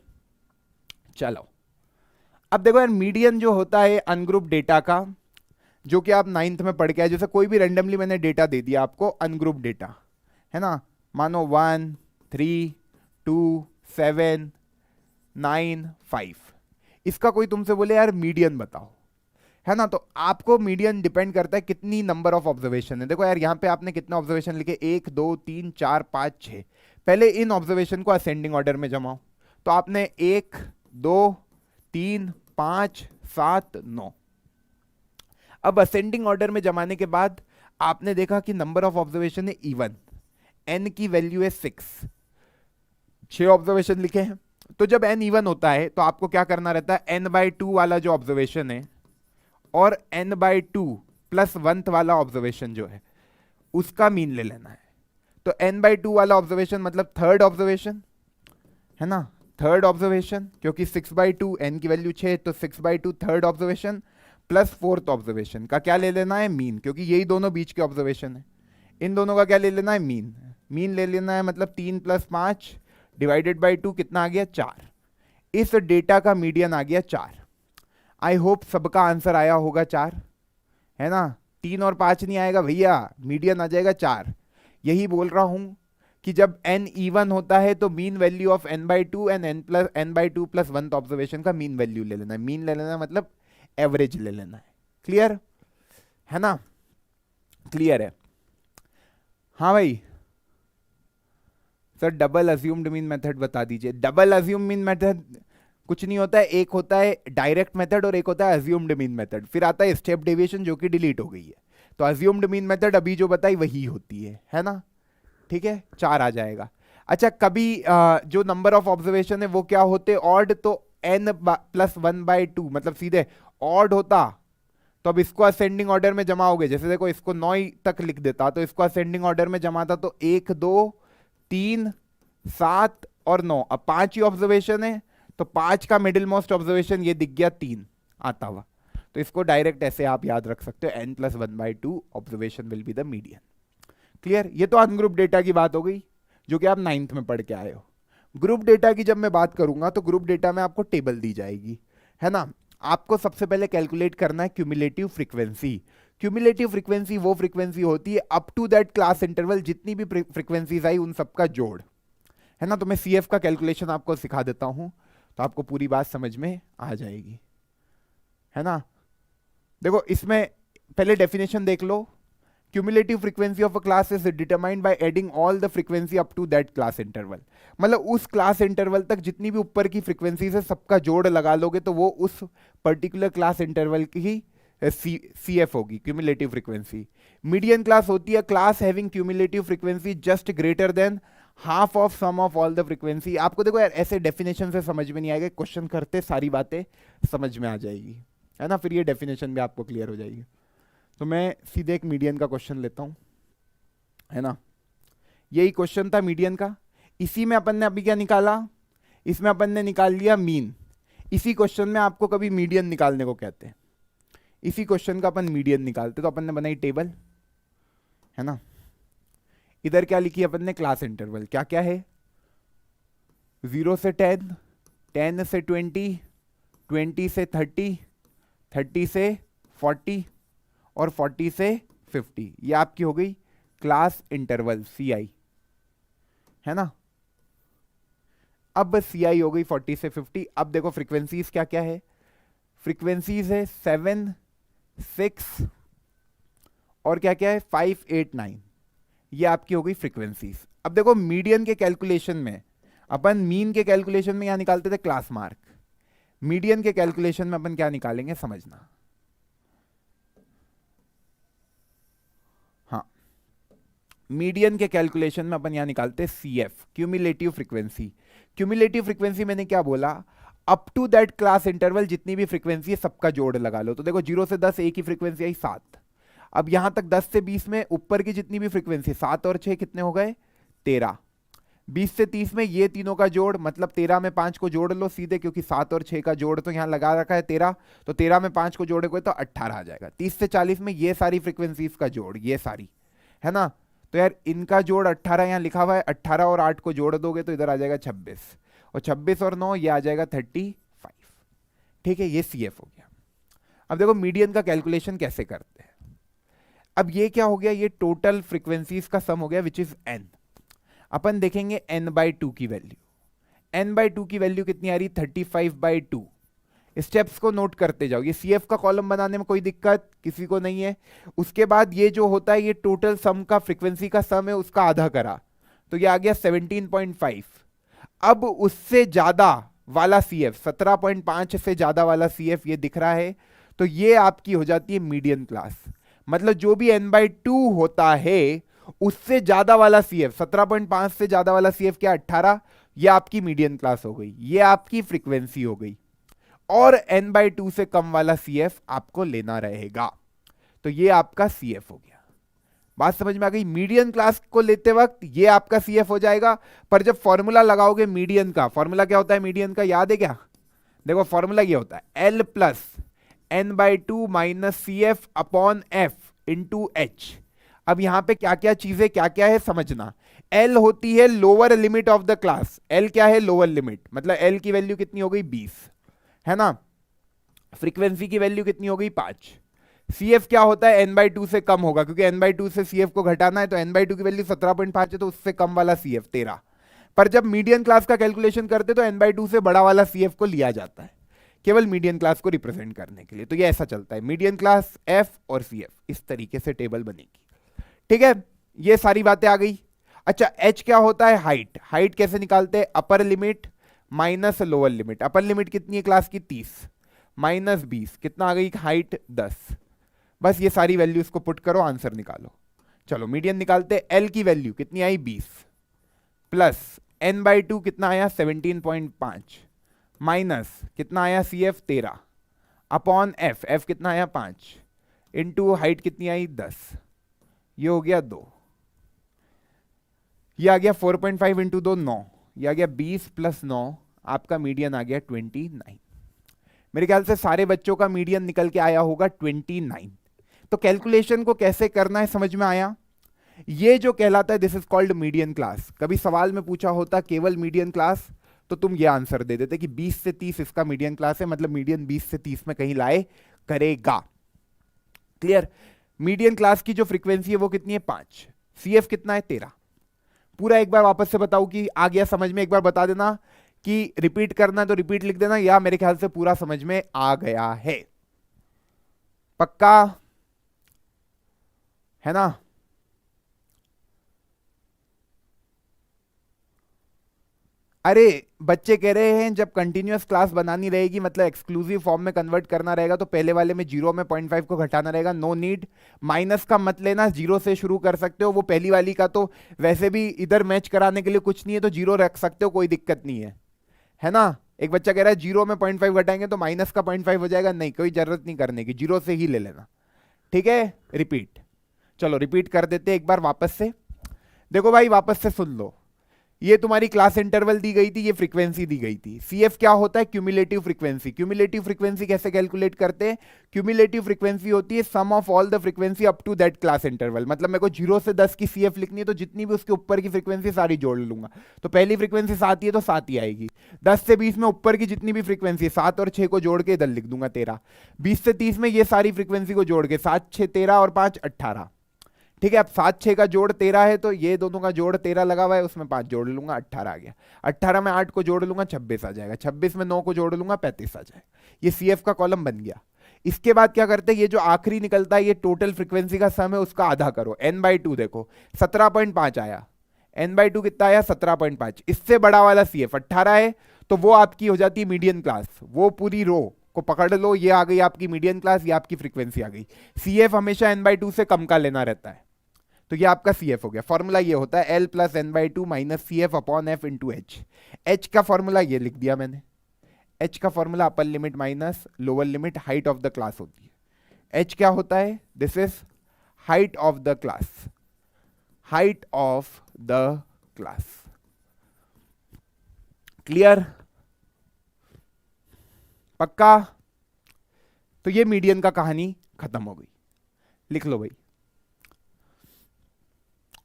चलो अब देखो यार, मीडियन जो होता है अनग्रुप डेटा का, जो कि आप 9th में पढ़ के आए, जैसे कोई भी रैंडमली मैंने डेटा दे दिया आपको, अनग्रुप डेटा है ना, मानो 1 3 2 7 9 5, इसका कोई तुमसे बोले यार मीडियन बताओ है ना, तो आपको मीडियन डिपेंड करता है कितनी नंबर ऑफ ऑब्जर्वेशन है। देखो यार यहाँ पे आपने कितने ऑब्जर्वेशन लिखे, 1 2 3 4 5 6, पहले इन ऑब्जर्वेशन को असेंडिंग ऑर्डर में जमाओ। तो आपने 1 2 3 5 7 9, अब असेंडिंग ऑर्डर में जमाने के बाद आपने देखा कि नंबर ऑफ ऑब्जर्वेशन है इवन, एन की वैल्यू है 6, 6 ऑब्जर्वेशन लिखे हैं। तो जब एन इवन होता है तो आपको क्या करना रहता है, एन बाई 2 वाला जो ऑब्जर्वेशन है और n बाई 2 प्लस 1th वाला ऑब्जर्वेशन जो है उसका मीन ले लेना है। तो n बाई 2 वाला ऑब्जर्वेशन मतलब थर्ड ऑब्जर्वेशन है ना, थर्ड ऑब्जर्वेशन, क्योंकि 6 बाई 2 n की वैल्यू 6, तो 6 by 2 third observation plus 4th observation का क्या ले लेना है, मीन, क्योंकि यही दोनों बीच के ऑब्जर्वेशन है। इन दोनों का क्या ले लेना है, मीन, मीन ले लेना है, मतलब 3 प्लस 5 डिवाइडेड बाई 2 कितना आ गया, 4। इस डेटा का मीडियन आ गया 4। आई होप सबका आंसर आया होगा 4 है ना, 3 और 5 नहीं आएगा भैया, मीडियन आ जाएगा 4। यही बोल रहा हूं कि जब n इवन होता है तो mean value of n by 2 and n by 2 plus 1th observation का मीन वैल्यू ले लेना है। मीन ले लेना है मतलब एवरेज ले लेना है। क्लियर है ना, क्लियर है, हाँ भाई sir double assumed mean method बता दीजिए। डबल अज्यूम मीन मेथड कुछ नहीं होता है, एक होता है डायरेक्ट मेथड और एक होता है अज्यूम्ड मीन मेथड, फिर आता है स्टेप डेविएशन जो कि डिलीट हो गई है। तो अज्यूम्ड मीन मेथड अभी जो बताई वही होती है ना, ठीक है, 4 आ जाएगा। अच्छा कभी जो नंबर ऑफ ऑब्जर्वेशन है वो क्या होते, ऑड, तो n प्लस 1 बाई 2 मतलब सीधे ऑड होता, तो अब इसको असेंडिंग ऑर्डर में जमाओगे, जैसे देखो इसको 9 तक लिख देता तो इसको असेंडिंग ऑर्डर में जमाता, तो 1 2 3 7 और 9, अब 5 ही ऑब्जर्वेशन है, तो 5 का मिडिल मोस्ट ऑब्जर्वेशन ये दिख गया 3 आता हुआ, तो इसको डायरेक्ट ऐसे आप याद रख सकते हो, n plus 1 by 2 observation will be the median. Clear, ये तो अनग्रुप डेटा की बात हो गई जो कि आप 9th में पढ़ के आए हो। ग्रुप डेटा की जब मैं बात करूंगा तो ग्रुप डेटा में आपको टेबल दी जाएगी है ना, आपको सबसे पहले कैलकुलेट करना है क्यूमुलेटिव फ्रीक्वेंसी। क्यूमुलेटिव फ्रीक्वेंसी वो फ्रीक्वेंसी होती है up to that class interval, जितनी भी फ्रीक्वेंसीज आई उन सबका जोड़ है ना। तो मैं CF का कैलकुलेशन आपको सिखा देता हूं तो आपको पूरी बात समझ में आ जाएगी है ना। देखो इसमें पहले डेफिनेशन देख लो, cumulative frequency of a class is determined by adding all the frequency up to that class interval, मतलब उस क्लास इंटरवल तक जितनी भी ऊपर की फ्रीक्वेंसी है सबका जोड़ लगा लोगे तो वो उस पर्टिकुलर क्लास इंटरवल की CF होगी, क्यूमुलेटिव फ्रीक्वेंसी। मीडियन क्लास होती है class having cumulative frequency just greater than half of sum of all the frequency. आपको देखो यार ऐसे डेफिनेशन से समझ में नहीं आएगा, क्वेश्चन करते सारी बातें समझ में आ जाएगी है ना, फिर ये डेफिनेशन भी आपको क्लियर हो जाएगी। तो मैं सीधे एक मीडियन का क्वेश्चन लेता हूं है ना, यही क्वेश्चन था मीडियन का। इसी में अपन ने अभी क्या निकाला, इसमें अपन ने निकाल लिया मीन। इसी क्वेश्चन में आपको कभी मीडियन निकालने को कहते हैं, इसी क्वेश्चन का अपन मीडियन निकालते, तो अपन ने बनाई टेबल, है ना। इधर क्या लिखी अपन ने, क्लास इंटरवल, क्या क्या है, 0 से 10, 10 से 20, 20 से 30, 30 से 40 और 40 से 50। ये आपकी हो गई क्लास इंटरवल CI, है ना। अब बस CI हो गई 40 से 50। अब देखो फ्रीक्वेंसीज क्या क्या है, फ्रीक्वेंसीज है 7, 6 और क्या क्या है 5, 8, 9। ये आपकी हो गई फ्रीक्वेंसीज। अब देखो मीडियन के कैलकुलेशन में अपन मीन के कैलकुलेशन में यहां निकालते थे क्लास मार्क, मीडियन के कैलकुलेशन में अपन क्या निकालेंगे समझना। हाँ, मीडियन के कैलकुलेशन में अपन यहां निकालते CF, cumulative frequency. Cumulative frequency मैंने क्या बोला, up to that class interval जितनी भी फ्रीक्वेंसी है सबका जोड़ लगा लो। तो देखो 0 से 10 एक ही फ्रीक्वेंसी आई 7, अब यहां तक 10 से 20 में ऊपर की जितनी भी फ्रीक्वेंसी 7 और 6 कितने हो गए 13, 20 से 30 में ये तीनों का जोड़, मतलब 13 में 5 को जोड़ लो सीधे, क्योंकि 7 और 6 का जोड़ तो यहां लगा रखा है 13, तो 13 में 5 को जोड़े तो 18 आ जाएगा। 30 से 40 में ये सारी फ्रीक्वेंसीज का जोड़, ये सारी, है ना। तो यार इनका जोड़ 18 यहां लिखा हुआ है, 18 और 8 को जोड़ दोगे तो इधर आ जाएगा 26, और 26 और 9 ये आ जाएगा 35। ठीक है, ये CF हो गया। अब देखो मीडियन का कैलकुलेशन कैसे करते हैं। अब ये क्या हो गया, ये टोटल फ्रीक्वेंसीज का सम हो गया विच इज n। अपन देखेंगे n/2 की वैल्यू, n/2 की वैल्यू कितनी आ रही 35/2। स्टेप्स को नोट करते जाओ, ये CF का कॉलम बनाने में कोई दिक्कत किसी को नहीं है। उसके बाद ये जो होता है ये टोटल सम का, फ्रीक्वेंसी का सम है, उसका आधा करा तो ये आ गया 17.5। अब उससे ज्यादा वाला CF 17.5 से ज्यादा वाला CF ये दिख रहा है, तो ये आपकी हो जाती है मीडियन क्लास। मतलब जो भी n/2 होता है उससे ज्यादा वाला CF, 17.5 से ज्यादा वाला CF क्या 18, ये आपकी मीडियन क्लास हो गई, ये आपकी फ्रीक्वेंसी हो गई। और n/2 से कम वाला CF आपको लेना रहेगा, तो ये आपका CF हो गया। बात समझ में आ गई। मीडियन क्लास को लेते वक्त ये आपका CF हो जाएगा, पर जब फॉर्मूला लगाओगे मीडियन का, फॉर्मूला क्या होता है मीडियन का, याद है क्या, देखो फॉर्मूला ये होता है L plus n/2 minus CF upon F into H। अब यहां पे क्या क्या चीजें क्या क्या है समझना। L होती है lower limit of the class, L क्या है लोअर लिमिट, मतलब L की वैल्यू कितनी हो गई 20, है ना। फ्रीक्वेंसी की वैल्यू कितनी हो गई 5। CF क्या होता है n/2 से कम होगा, क्योंकि n/2 से CF को घटाना है, तो n/2 की वैल्यू 17.5 है, तो उससे कम वाला CF 13। पर जब मीडियन क्लास का कैलकुलेशन करते तो n/2 से बड़ा वाला CF को लिया जाता है, केवल मीडियन क्लास को रिप्रेजेंट करने के लिए। तो ये ऐसा चलता है, मीडियन क्लास F और CF, इस तरीके से टेबल बनेगी। ठीक है, ये सारी बातें आ गई। अच्छा, H क्या होता है हाइट, हाइट कैसे निकालते हैं, upper limit minus lower limit. Upper limit कितनी है क्लास की 30, माइनस 20 कितना आ गई हाइट 10। बस ये सारी वैल्यूज को पुट करो, आंसर निकालो। चलो मीडियन निकालते, L की वैल्यू कितनी आई 20, प्लस n/2 कितना आया 17.5, माइनस कितना आया CF 13, अपॉन F, F कितना आया 5, इंटू हाइट कितनी आई 10, ये हो गया 2, ये आ गया 4.5 इंटू 2 9, ये आ गया 20 प्लस 9, आपका मीडियन आ गया 29। मेरे ख्याल से सारे बच्चों का मीडियन निकल के आया होगा 29। तो कैलकुलेशन को कैसे करना है समझ में आया। ये जो कहलाता है this is called median class. कभी सवाल में पूछा होता केवल मीडियन क्लास, तो तुम ये आंसर दे देते कि 20 से 30 इसका मीडियन क्लास है, मतलब मीडियन 20 से 30 में कहीं लाए करेगा। क्लियर। मीडियन क्लास की जो फ्रीक्वेंसी है वो कितनी है 5, CF कितना है 13। पूरा एक बार वापस से बताऊं कि आ गया समझ में, एक बार बता देना कि रिपीट करना है तो रिपीट लिख देना, या मेरे ख्याल से पूरा समझ में आ गया है, पक्का है ना। अरे बच्चे कह रहे हैं जब कंटिन्यूअस क्लास बनानी रहेगी, मतलब एक्सक्लूसिव फॉर्म में कन्वर्ट करना रहेगा, तो पहले वाले में 0 में 0.5 को घटाना रहेगा। नो नीड, माइनस का मत लेना, 0 से शुरू कर सकते हो। वो पहली वाली का तो वैसे भी इधर मैच कराने के लिए कुछ नहीं है, तो 0 रख सकते हो, कोई दिक्कत नहीं है ना। एक बच्चा कह रहा है 0 में 0.5 घटाएंगे तो माइनस का 0.5 हो जाएगा, नहीं कोई जरूरत नहीं करने की, 0 से ही ले लेना। ठीक है, रिपीट, चलो रिपीट कर देते एक बार वापस से। देखो भाई वापस से सुन लो, ये तुम्हारी क्लास इंटरवल दी गई थी, ये फ्रीक्वेंसी दी गई थी। सीएफ क्या होता है? Cumulative frequency. क्यूमुलेटिव फ्रीक्वेंसी कैसे कैलकुलेट करते हैं? क्यूमुलेटिव फ्रीक्वेंसी होती है sum of all the frequency up to that class interval. मतलब मेरे को 0 से 10 की सीएफ लिखनी है तो जितनी भी उसके ऊपर की फ्रीक्वेंसी सारी जोड़ लूंगा। तो पहली फ्रीक्वेंसी 7 ही है तो 7 ही आएगी। 10 से 20 में ऊपर की जितनी भी फ्रीक्वेंसी, 7 और 6 को जोड़ के इधर लिख दूंगा 13। 20 से 30 में ये सारी फ्रीक्वेंसी को जोड़ के 7 6 13 और 5 18। ठीक है, अब 7 6 का जोड़ 13 है तो ये दोनों का जोड़ 13 लगा हुआ है, उसमें 5 जोड़ लूंगा 18 आ गया। 18 में 8 को जोड़ लूंगा 26 आ जाएगा। 26 में 9 को जोड़ लूंगा 35 आ जाएगा। ये सीएफ का कॉलम बन गया। इसके बाद क्या करते हैं, ये जो आखिरी निकलता है ये टोटल फ्रीक्वेंसी का सम है, उसका आधा करो। n/2 देखो 17.5 आया। n/2 कितना आया? 17.5। इससे बड़ा वाला सीएफ 18 है तो वो आपकी हो जाती है मीडियन क्लास। वो पूरी रो को पकड़ लो, ये आ गई आपकी मीडियन क्लास, ये आपकी फ्रीक्वेंसी आ गई। सीएफ हमेशा n/2 से कम का लेना रहता है, तो ये आपका सी एफ हो गया। फॉर्मूला ये होता है L + n/2 - CF / F × H। H का फॉर्मूला ये लिख दिया मैंने। H का formula upper limit minus lower limit height of the class होती है। H क्या होता है? This is height of the class. Height of the class. Clear? पक्का? तो ये मीडियन का कहानी खत्म हो गई। लिख लो भाई,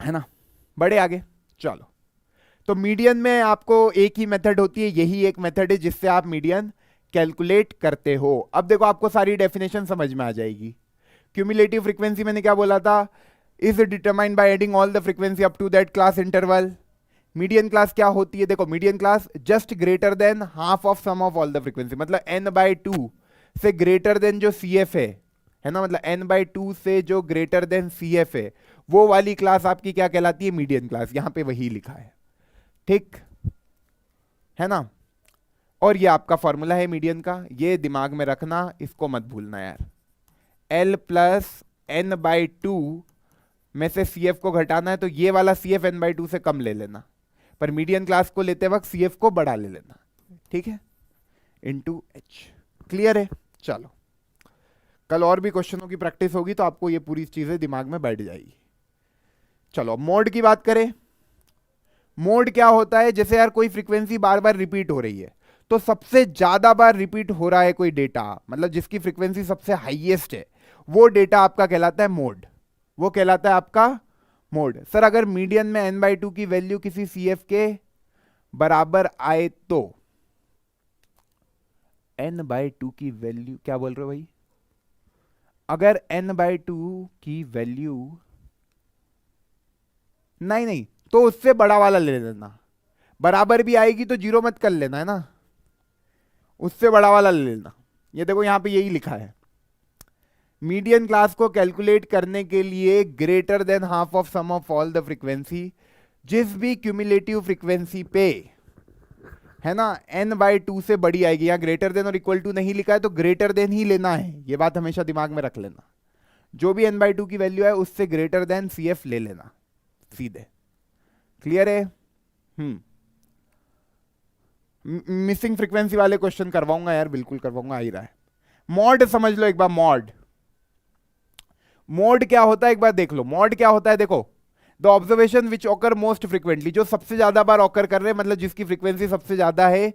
है ना? बड़े आगे चलो। तो मीडियन में आपको एक ही मेथड होती है, यही एक मेथड है जिससे आप मीडियन कैलकुलेट करते हो। अब देखो आपको सारी डेफिनेशन समझ में आ जाएगी। क्यूमुलेटिव फ्रीक्वेंसी मैंने क्या बोला था? Is determined by adding all the frequency up to that class interval. Median class क्या होती है? देखो median class just greater than half of sum of all the frequency. मतलब n/2 से ग्रेटर देन जो CF है ना, मतलब n/2 से जो ग्रेटर देन CF है वो वाली क्लास आपकी क्या कहलाती है? Median class. यहां पे वही लिखा है, ठीक है ना? और ये आपका फॉर्मूला है मीडियन का, ये दिमाग में रखना, इसको मत भूलना यार। L + n/2 में से CF को घटाना है तो ये वाला CF n/2 से कम ले लेना, पर मीडियन क्लास को लेते वक्त CF को बड़ा ले लेना, ठीक है? × H। क्लियर है? चलो, कल और भी क्वेश्चनों की प्रैक्टिस होगी तो आपको ये पूरी चीजें दिमाग में बैठ जाएगी। चलो मोड की बात करें। मोड क्या होता है? जैसे यार कोई फ्रीक्वेंसी बार बार रिपीट हो रही है, तो सबसे ज्यादा बार रिपीट हो रहा है कोई डेटा, मतलब जिसकी फ्रीक्वेंसी सबसे हाईएस्ट है, वो डेटा आपका कहलाता है मोड। वो कहलाता है आपका मोड। सर अगर मीडियन में n/2 की वैल्यू किसी CF के बराबर आए तो n/2 की वैल्यू, क्या बोल रहे हो भाई? अगर n/2 की वैल्यू नहीं तो उससे बड़ा वाला ले लेना। बराबर भी आएगी तो 0 मत कर लेना, है ना? उससे बड़ा वाला ले लेना। ये देखो यहां पे यही लिखा है, मीडियन क्लास को कैलकुलेट करने के लिए greater than half of sum of all the frequency. जिस भी क्यूमुलेटिव फ्रीक्वेंसी पे, है ना, n/2 से बड़ी आएगी। यहां ग्रेटर देन और इक्वल टू नहीं लिखा है तो ग्रेटर देन ही लेना है, ये बात हमेशा दिमाग में रख लेना। जो भी n/2 की वैल्यू है उससे ग्रेटर देन CF ले लेना सीधे। क्लियर है? मिसिंग फ्रीक्वेंसी वाले क्वेश्चन करवाऊंगा यार, बिल्कुल करवाऊंगा, आ ही रहा है। मॉड समझ लो एक बार। मॉड क्या होता है एक बार देख लो। मॉड क्या होता है? देखो, the observation which occur most frequently, जो सबसे ज्यादा बार ऑकर कर रहे हैं, मतलब जिसकी फ्रीक्वेंसी सबसे ज्यादा है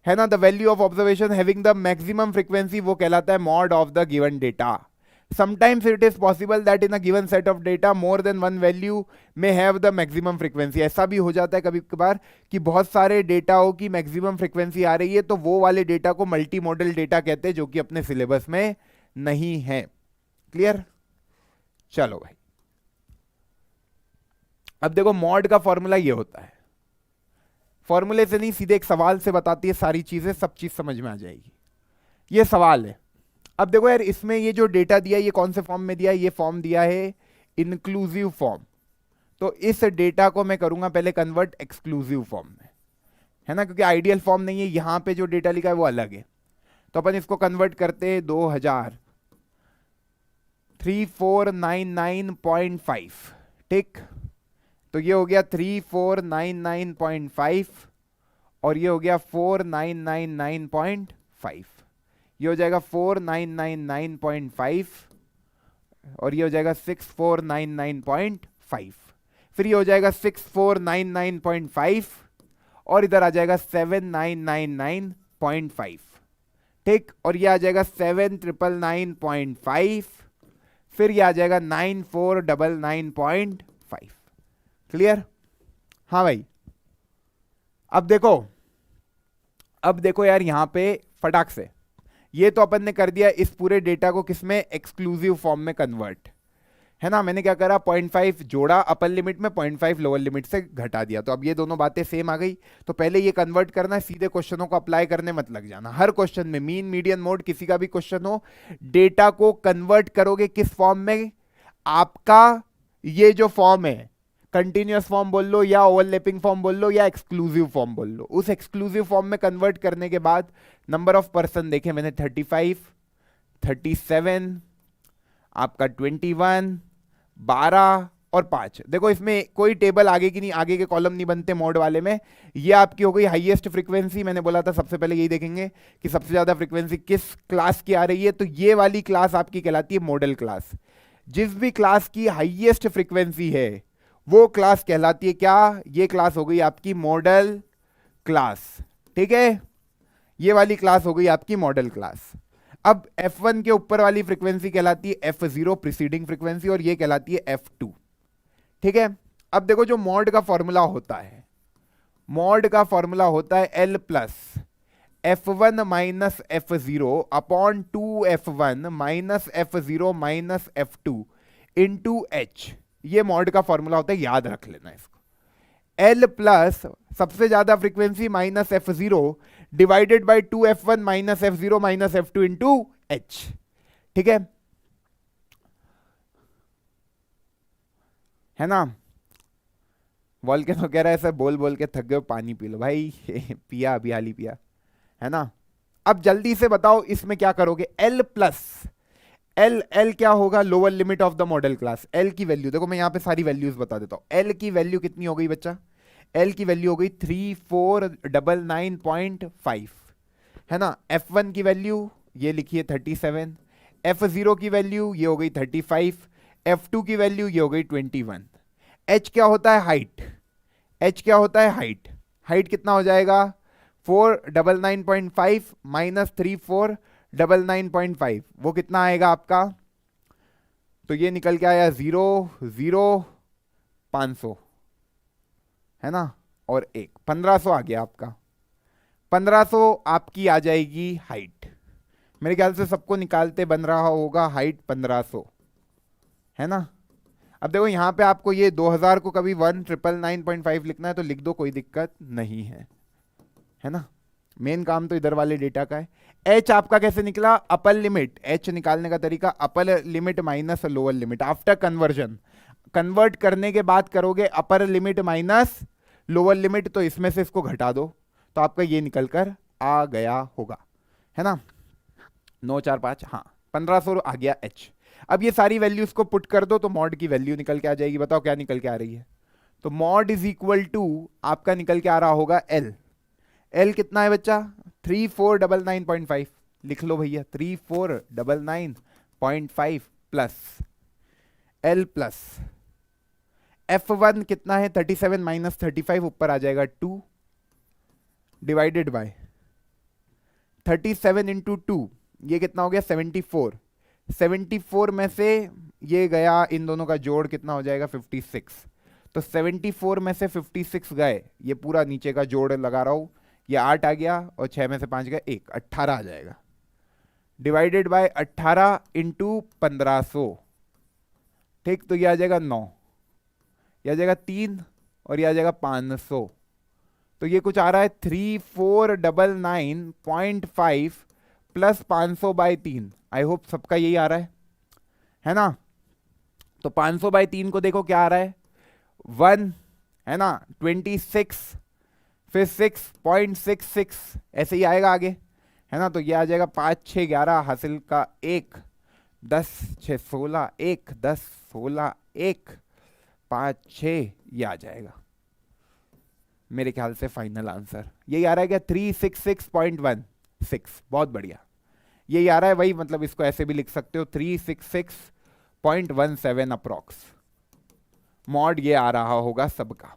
ना, the value of observation having the maximum frequency, वो कहलाता है mod of the given data. Sometimes it is possible that in a given set of data more than one value may have the maximum frequency। ऐसा भी हो जाता है कभी कभार कि बहुत सारे डेटाओं की मैक्सिमम फ्रीक्वेंसी आ रही है, तो वो वाले डेटा को मल्टी मॉडल डेटा कहते हैं, जो कि अपने सिलेबस में नहीं है। क्लियर? चलो भाई, अब देखो मॉड का फॉर्मूला ये होता है। फॉर्मूले से नहीं, सीधे एक सवाल से बताती है सारी चीजें, सब चीज समझ में आ जाएगी। ये सवाल है। अब देखो यार, इसमें ये जो डेटा दिया है ये कौन से फॉर्म में दिया है? ये फॉर्म दिया है इंक्लूसिव फॉर्म। तो इस डेटा को मैं करूंगा पहले कन्वर्ट एक्सक्लूसिव फॉर्म में, है ना, क्योंकि आइडियल फॉर्म नहीं है। यहां पे जो डेटा लिखा है वो अलग है, तो अपन इसको कन्वर्ट करते हैं 2000 3499.5। ठीक, तो ये हो गया 3499.5 और ये हो गया 4999.5। ये हो जाएगा 4999.5 और ये हो जाएगा 6499.5। फिर ये हो जाएगा 6499.5 और इधर आ जाएगा 7999.5, ठीक, और ये आ जाएगा 7999.5, फिर ये आ जाएगा 9499.5। क्लियर? हाँ भाई। अब देखो यार यहां पे फटाक से, ये तो अपन ने कर दिया इस पूरे डेटा को किसमें, एक्सक्लूसिव फॉर्म में कन्वर्ट, है ना। मैंने क्या करा, 0.5 जोड़ा अपर लिमिट में, 0.5 लोअर लिमिट से घटा दिया, तो अब ये दोनों बातें सेम आ गई। तो पहले ये कन्वर्ट करना है, सीधे क्वेश्चनों को अप्लाई करने मत लग जाना। हर क्वेश्चन में, मीन मीडियन मोड किसी का भी क्वेश्चन हो, डेटा को कन्वर्ट करोगे किस फॉर्म में, आपका ये जो फॉर्म है, कंटिन्यूअस फॉर्म बोल लो या ओवरलैपिंग फॉर्म बोल लो या एक्सक्लूसिव फॉर्म बोल लो, उस एक्सक्लूसिव फॉर्म में कन्वर्ट करने के बाद नंबर ऑफ पर्सन देखे मैंने 35, 37, आपका 21, 12 और 5। देखो इसमें कोई टेबल आगे की नहीं, आगे के कॉलम नहीं बनते मोड वाले में। ये आपकी हो गई हाईएस्ट फ्रीक्वेंसी। मैंने बोला था सबसे पहले यही देखेंगे कि सबसे ज्यादा फ्रीक्वेंसी किस क्लास की आ रही है, तो ये वाली क्लास आपकी कहलाती है मॉडल क्लास। जिस भी क्लास की हाईएस्ट फ्रीक्वेंसी है वो क्लास कहलाती है क्या, ये क्लास हो गई आपकी मॉडल क्लास, ठीक है। ये वाली क्लास हो गई आपकी मॉडल क्लास। अब F1 के ऊपर वाली फ्रीक्वेंसी कहलाती है F0 प्रीसीडिंग फ्रीक्वेंसी, और ये कहलाती है F2, ठीक है। अब देखो जो मॉड का फॉर्मूला होता है, मॉड का फॉर्मूला होता है L plus F1 minus F0 upon 2F1 minus F0 minus F2 into H। ये मॉड का फॉर्मूला होता है, याद रख लेना इसको। L प्लस सबसे ज्यादा frequency minus F0 divided by 2F1 minus F0 minus F2 into H, ठीक है ना। वॉल्केनो तो कह रहा है ऐसा बोल बोल के थक गए, पानी पी लो भाई। पिया अभी हाल ही पिया, है ना। अब जल्दी से बताओ इसमें क्या करोगे, L प्लस L क्या होगा, lower limit of the model class. L की वैल्यू देखो, मैं यहां पे सारी वैल्यूज बता देता हूं। L की वैल्यू कितनी हो गई बच्चा, L की वैल्यू हो गई 3499.5, है ना। F1 की वैल्यू ये लिखिए 37, F0 की वैल्यू ये हो गई 35, F2 की वैल्यू ये हो गई 21। H क्या होता है, हाइट। H क्या होता है, हाइट। हाइट कितना हो जाएगा, 499.5 माइनस 3499.5, वो कितना आएगा आपका, तो ये निकल के आया 00500, है ना, और 1500 आ गया आपका। 1500 आपकी आ जाएगी हाइट। मेरे ख्याल से सबको निकालते बन रहा होगा हाइट 1500, है ना। अब देखो यहां पे आपको ये 2000 को कभी 1999.5 लिखना है तो लिख दो, कोई दिक्कत नहीं है ना। मेन काम तो इधर वाले डेटा का है। H आपका कैसे निकला, अपर लिमिट। H निकालने का तरीका upper limit minus lower limit after conversion. Convert करने के बाद करोगे upper limit minus lower limit, तो इसमें से इसको घटा दो तो आपका ये निकल कर आ गया होगा, है ना। 945, हाँ 1500 आ गया H। अब ये सारी वैल्यूज को पुट कर दो तो मॉड की वैल्यू निकल के आ जाएगी। बताओ क्या निकल के आ रही है, तो मॉड इज इक्वल टू आपका निकल के आ रहा होगा L। L कितना है बच्चा, 3499.5, लिख लो भैया 3499.5 प्लस L प्लस F1 कितना है 37 माइनस 35, ऊपर आ जाएगा 2 डिवाइडेड बाय 37 इंटू 2, ये कितना हो गया 74। 74 में से ये गया, इन दोनों का जोड़ कितना हो जाएगा 56, तो 74 में से 56 गए, ये पूरा नीचे का जोड़ लगा रहा हूं, ये 8 आ गया और 6 में से 5 गए 1, 18 आ जाएगा। डिवाइडेड बाय 18 इंटू 1500, ठीक, तो ये आ जाएगा 9, ये आ जाएगा 3 और ये आ जाएगा 500, तो ये कुछ आ रहा है 3499.5 प्लस 500 बाई 3। आई होप सबका यही आ रहा है ना। तो 500 बाई 3 को देखो क्या आ रहा है 1, है ना, 26, फिर 6.66, ऐसे ही आएगा आगे, है ना। तो ये आ जाएगा 5 6 11 हासिल का 1, 10 6 16, 1 10 16, 1 5 6, ये आ जाएगा मेरे ख्याल से फाइनल आंसर यही आ रहा है क्या, 366.16। बहुत बढ़िया, यही आ रहा है। वही मतलब इसको ऐसे भी लिख सकते हो 366.17 अप्रॉक्स मॉड ये आ रहा होगा सबका,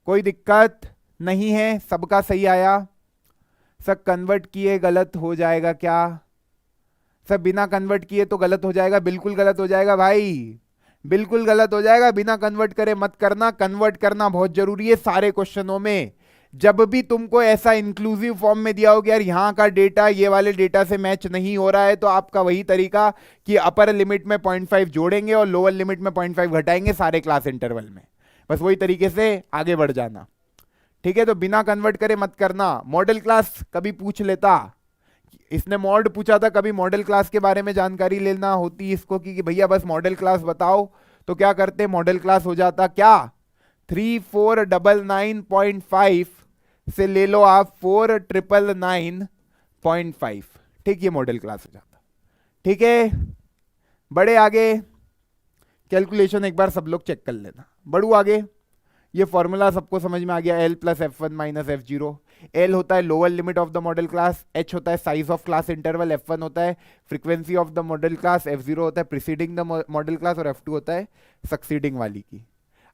कोई दिक्कत नहीं है, सबका सही आया। सर कन्वर्ट किए गलत हो जाएगा क्या? सर बिना कन्वर्ट किए तो गलत हो जाएगा, बिल्कुल गलत हो जाएगा भाई, बिल्कुल गलत हो जाएगा। बिना कन्वर्ट करे मत करना, कन्वर्ट करना बहुत जरूरी है सारे क्वेश्चनों में। जब भी तुमको ऐसा इंक्लूसिव फॉर्म में दिया हो कि यार यहां का डेटा ये वाले डेटा से मैच नहीं हो रहा है, तो आपका वही तरीका कि अपर लिमिट में 0.5 जोड़ेंगे और लोअर लिमिट में 0.5 घटाएंगे सारे क्लास इंटरवल में। बस वही तरीके से आगे बढ़ जाना, ठीक है? तो बिना कन्वर्ट करे मत करना। मॉडल क्लास कभी पूछ लेता, इसने मॉड पूछा था, कभी मॉडल क्लास के बारे में जानकारी लेना होती इसको कि भैया बस मॉडल क्लास बताओ, तो क्या करते? मॉडल क्लास हो जाता क्या, 3499.5 से ले लो आप 4999.5, ठीक? ये मॉडल क्लास हो जाता, ठीक है? बड़े आगे कैलकुलेशन एक बार सब लोग चेक कर लेना। बढ़ू आगे, ये फॉर्मूला सबको समझ में आ गया, L plus F one minus F zero. L होता है lower limit of the model class, H होता है size of class interval, F one होता है frequency of the model class, F zero होता है प्रीसीडिंग द मॉडल क्लास और F two होता है सक्सीडिंग वाली की।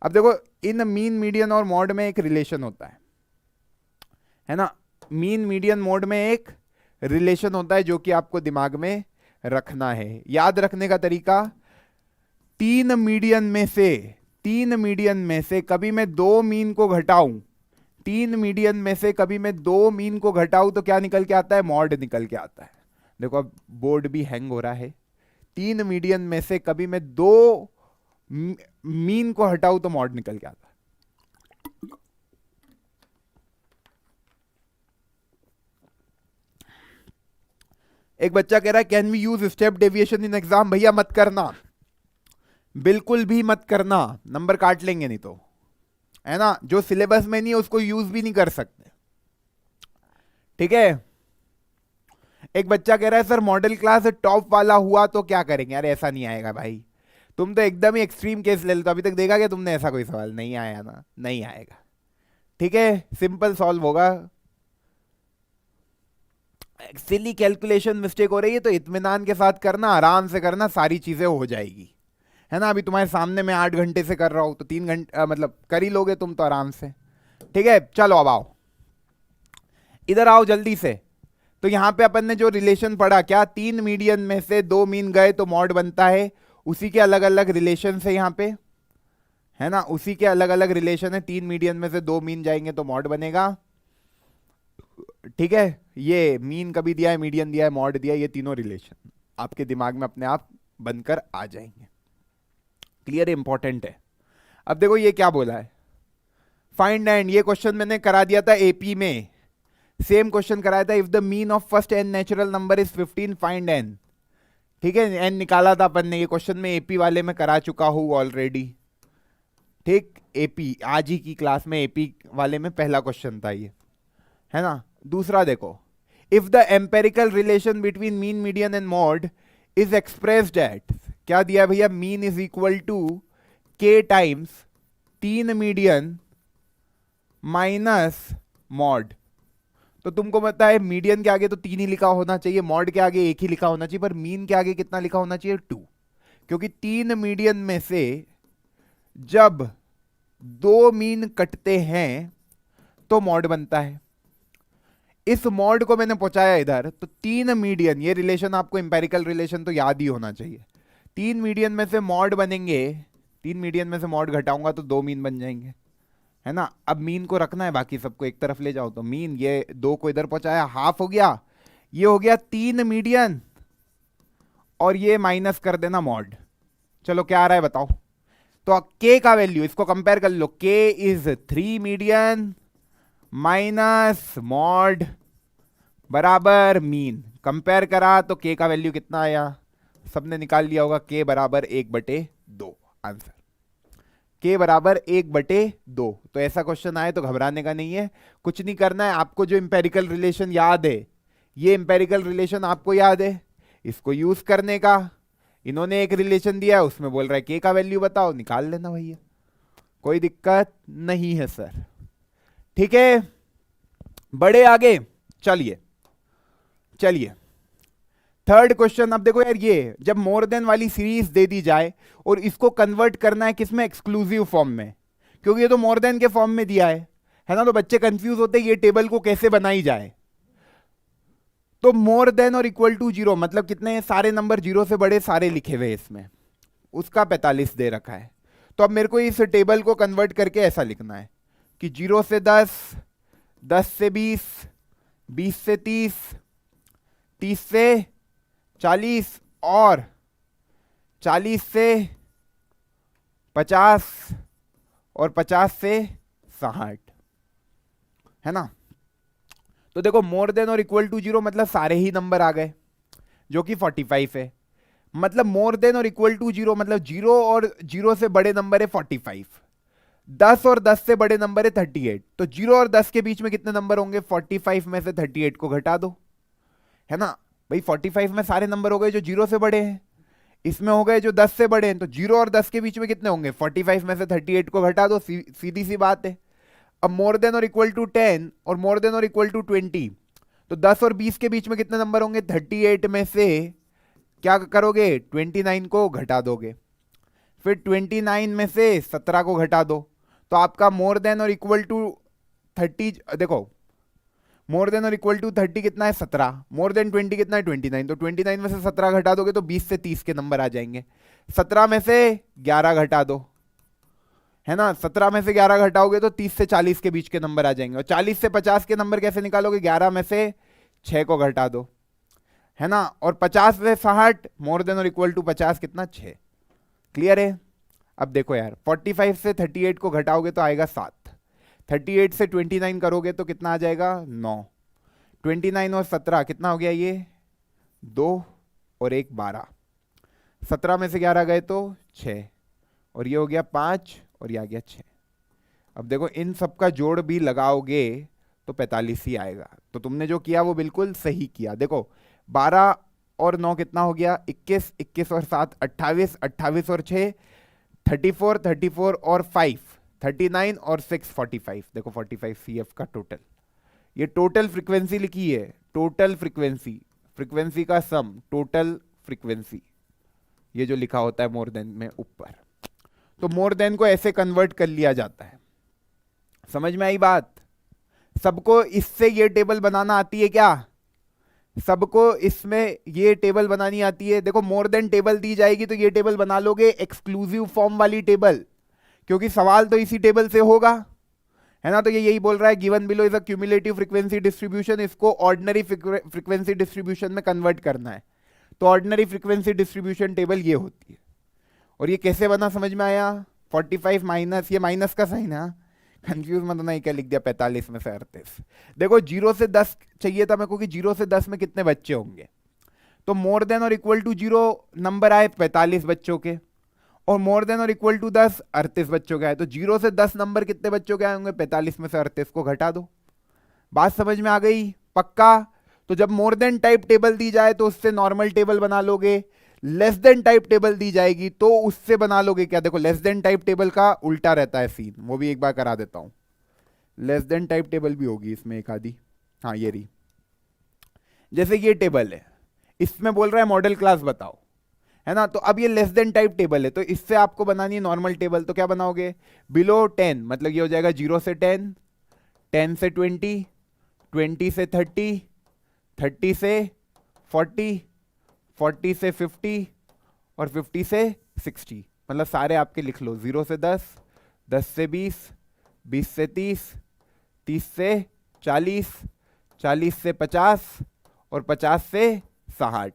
अब देखो, इन मीन मीडियन और मॉड में एक रिलेशन होता है ना? मीन मीडियन मॉड में एक रिलेशन होता है जो कि आपको दिमाग में रखना है। याद रखने का तरीका, तीन मीडियन में से कभी मैं दो मीन को घटाऊं, तीन मीडियन में से कभी मैं दो मीन को घटाऊं तो क्या निकल के आता है? मॉड निकल के आता है। देखो अब बोर्ड भी हैंग हो रहा है। तीन मीडियन में से कभी मैं दो मीन को हटाऊं तो मॉड निकल के आता है। एक बच्चा कह रहा है can we use step deviation in exam? भैया मत करना, बिल्कुल भी मत करना, नंबर काट लेंगे नहीं तो, है ना? जो सिलेबस में नहीं है उसको यूज भी नहीं कर सकते, ठीक है? एक बच्चा कह रहा है सर मॉडल क्लास टॉप वाला हुआ तो क्या करेंगे? यार ऐसा नहीं आएगा भाई, तुम तो एकदम ही एक्सट्रीम केस ले लेते। अभी तक देखा क्या तुमने? ऐसा कोई सवाल नहीं आया ना, नहीं आएगा, ठीक है? सिंपल सॉल्व होगा। सिली कैलकुलेशन मिस्टेक हो रही है तो इत्मीनान के साथ करना, आराम से करना, सारी चीजें हो जाएगी, है ना? अभी तुम्हारे सामने मैं 8 घंटे से कर रहा हूं तो 3 घंटे मतलब कर ही लोगे तुम तो आराम से, ठीक है? चलो अब आओ, इधर आओ जल्दी से। तो यहां पे अपन ने जो रिलेशन पढ़ा, क्या तीन मीडियन में से दो मीन गए तो मॉड बनता है, उसी के अलग अलग रिलेशन है यहां पे, है ना? उसी के अलग अलग रिलेशन है, तीन मीडियन में से दो मीन जाएंगे तो मॉड बनेगा, ठीक है? ये मीन कभी दिया है, मीडियन दिया है, मॉड दिया है, ये तीनों रिलेशन आपके दिमाग में अपने आप बनकर आ जाएंगे। क्लियर, इंपॉर्टेंट है। अब देखो ये क्या बोला है, फाइंड एंड। ये क्वेश्चन मैंने करा दिया था एपी में, सेम क्वेश्चन कराया था। If the mean of first n natural number is 15 find n, ठीक है? एन निकाला था अपन ने, ये क्वेश्चन में एपी वाले में करा चुका हूं ऑलरेडी, ठीक? एपी आज ही की क्लास में एपी वाले में पहला क्वेश्चन था ये, है ना? दूसरा देखो, if the empirical relation between mean median and mode is expressed at, क्या दिया भैया? Mean is equal to k times तीन मीडियन माइनस मॉड। तो तुमको पता है मीडियन के आगे तो तीन ही लिखा होना चाहिए, मॉड के आगे एक ही लिखा होना चाहिए, पर मीन के आगे कितना लिखा होना चाहिए? 2, क्योंकि तीन मीडियन में से जब दो मीन कटते हैं तो मॉड बनता है। इस मॉड को मैंने पहुंचाया इधर, तो तीन मीडियन, ये रिलेशन आपको इंपेरिकल रिलेशन तो याद ही होना चाहिए। तीन मीडियन में से मॉड बनेंगे, तीन मीडियन में से मॉड घटाऊंगा तो दो मीन बन जाएंगे, है ना? अब मीन को रखना है, बाकी सबको एक तरफ ले जाओ। तो मीन, ये दो को इधर पहुंचाया, हाफ हो गया, ये हो गया तीन मीडियन, और ये माइनस कर देना मॉड। चलो क्या आ रहा है बताओ? तो के का वैल्यू, इसको कंपेयर कर लो, के इज 3 मीडियन माइनस मॉड बराबर मीन। कंपेयर करा तो के का वैल्यू कितना आया? सबने निकाल लिया होगा, के बराबर 1/2। आंसर के बराबर 1/2। तो ऐसा क्वेश्चन आए तो घबराने का नहीं है, कुछ नहीं करना है आपको। जो इंपेरिकल रिलेशन याद है, ये इंपेरिकल रिलेशन आपको याद है, इसको यूज करने का। इन्होंने एक रिलेशन दिया है, उसमें बोल रहा है के का वैल्यू बताओ, निकाल लेना भैया, कोई दिक्कत नहीं है सर, ठीक है? बड़े आगे चलिए, चलिए थर्ड क्वेश्चन। अब देखो यार, ये जब मोर देन वाली सीरीज दे दी जाए और इसको कन्वर्ट करना है किसमें? एक्सक्लूसिव फॉर्म में, क्योंकि ये तो मोर देन के फॉर्म में दिया है है ना। तो बच्चे कंफ्यूज होते हैं ये टेबल को कैसे बनाई जाए। तो मोर देन और इक्वल टू जीरो मतलब कितने सारे नंबर जीरो से बड़े सारे लिखे हुए इसमें, उसका 45 दे रखा है। तो अब मेरे को इस टेबल को कन्वर्ट करके ऐसा लिखना है कि 0 से 10, 10 से 20, 20 से 30, 30 से 40 और 40 से 50 और 50 से 60, है ना। तो देखो मोर देन और इक्वल टू जीरो मतलब सारे ही नंबर आ गए जो कि 45 है। मतलब मोर देन और इक्वल टू जीरो मतलब जीरो और जीरो से बड़े नंबर है 45, 10 और 10 से बड़े नंबर है 38। तो जीरो और 10 के बीच में कितने नंबर होंगे, 45 में से 38 को घटा दो, है ना भाई। 45 में सारे नंबर हो गए जो जीरो से बड़े हैं, इसमें हो गए जो 10 से बड़े हैं। तो जीरो और 10 के बीच में कितने होंगे, 45 में से 38 को घटा दो, सीधी सी बात है। अब मोर देन और इक्वल टू 10 और मोर देन और इक्वल टू 20, तो 10 और 20 के बीच में कितने नंबर होंगे, 38 में से क्या करोगे, 29 को घटा दोगे, फिर 29 में से 17 को घटा दो। तो आपका मोर देन और इक्वल टू 30, देखो मोर देन और इक्वल टू 30 कितना है 17, मोर देन 20 कितना है 29। तो 29 में से 17 घटा दोगे तो 20 से 30 के नंबर आ जाएंगे। 17 में से 11 घटा दो, है ना। 17 में से 11 घटाओगे तो 30 से 40 के बीच के नंबर आ जाएंगे। और 40 से 50 के नंबर कैसे निकालोगे, 11 में से 6 को घटा दो, है ना। और 50 से 60 मोर देन और इक्वल टू 50 कितना 6। क्लियर है। अब देखो यार 45 से 38 को घटाओगे तो आएगा 7, 38 से 29 करोगे तो कितना आ जाएगा 9, 29 और 17 कितना हो गया ये 2 और 1 12, 17 में से 11 गए तो 6 और ये हो गया 5 और ये आ गया 6। अब देखो इन सब का जोड़ भी लगाओगे तो 45 ही आएगा। तो तुमने जो किया वो बिल्कुल सही किया। देखो 12 और 9 कितना हो गया 21, 21 और 7 28, 28 और 6 34, 34 और 5 39 और 6 45। देखो 45 CF का टोटल, ये टोटल फ्रीक्वेंसी लिखी है, टोटल फ्रीक्वेंसी, फ्रीक्वेंसी का सम, टोटल फ्रीक्वेंसी, ये जो लिखा होता है मोर देन में ऊपर। तो मोर देन को ऐसे कन्वर्ट कर लिया जाता है। समझ में आई बात। सबको इससे ये टेबल बनाना आती है क्या, सबको इसमें ये टेबल बनानी आती है। देखो मोर देन टेबल दी जाएगी तो ये टेबल बना लोगे, एक्सक्लूसिव फॉर्म वाली टेबल, क्योंकि सवाल तो इसी टेबल से होगा, है ना। तो ये यही बोल रहा है given below is a cumulative frequency distribution, इसको ऑर्डिनरी फ्रीक्वेंसी डिस्ट्रीब्यूशन में कन्वर्ट करना है। तो ऑर्डिनरी फ्रीक्वेंसी डिस्ट्रीब्यूशन टेबल ये होती है। और ये कैसे बना समझ में आया, 45 माइनस, ये माइनस का साइन है, कंफ्यूज मत होना, क्या लिख दिया 45 में से 38। देखो 0 से 10 चाहिए था मेरे को कि 0 से 10 में कितने बच्चे होंगे। तो मोर देन और इक्वल टू 0 नंबर आए 45 बच्चों के, और मोर देन और इक्वल टू 10 38 बच्चों के आए। तो 0 से 10 नंबर कितने बच्चों के आए होंगे, 45 में से 38 को घटा दो। बात समझ में आ गई, पक्का। तो जब मोर देन टाइप टेबल दी जाए तो उससे नॉर्मल टेबल बना लोगे, लेस देन टाइप टेबल दी जाएगी तो उससे बना लोगे क्या, देखो लेस देन टाइप टेबल का उल्टा रहता है सीन, वो भी एक बार करा देता हूं। लेस देन टाइप टेबल भी होगी इसमें एक आधी, हाँ ये रही। जैसे ये टेबल है, इसमें बोल रहा है मॉडल क्लास बताओ, है ना। तो अब ये लेस देन टाइप टेबल है, तो इससे आपको बनानी है नॉर्मल टेबल। तो क्या बनाओगे, बिलो 10 मतलब ये हो जाएगा 0 से 10, 10 से 20, 20 से 30, 30 से 40, 40 से 50 और 50 से 60। मतलब सारे आपके लिख लो, 0 से 10, 10 से 20, 20 से 30, 30 से 40, 40 से 50 और 50 से 60।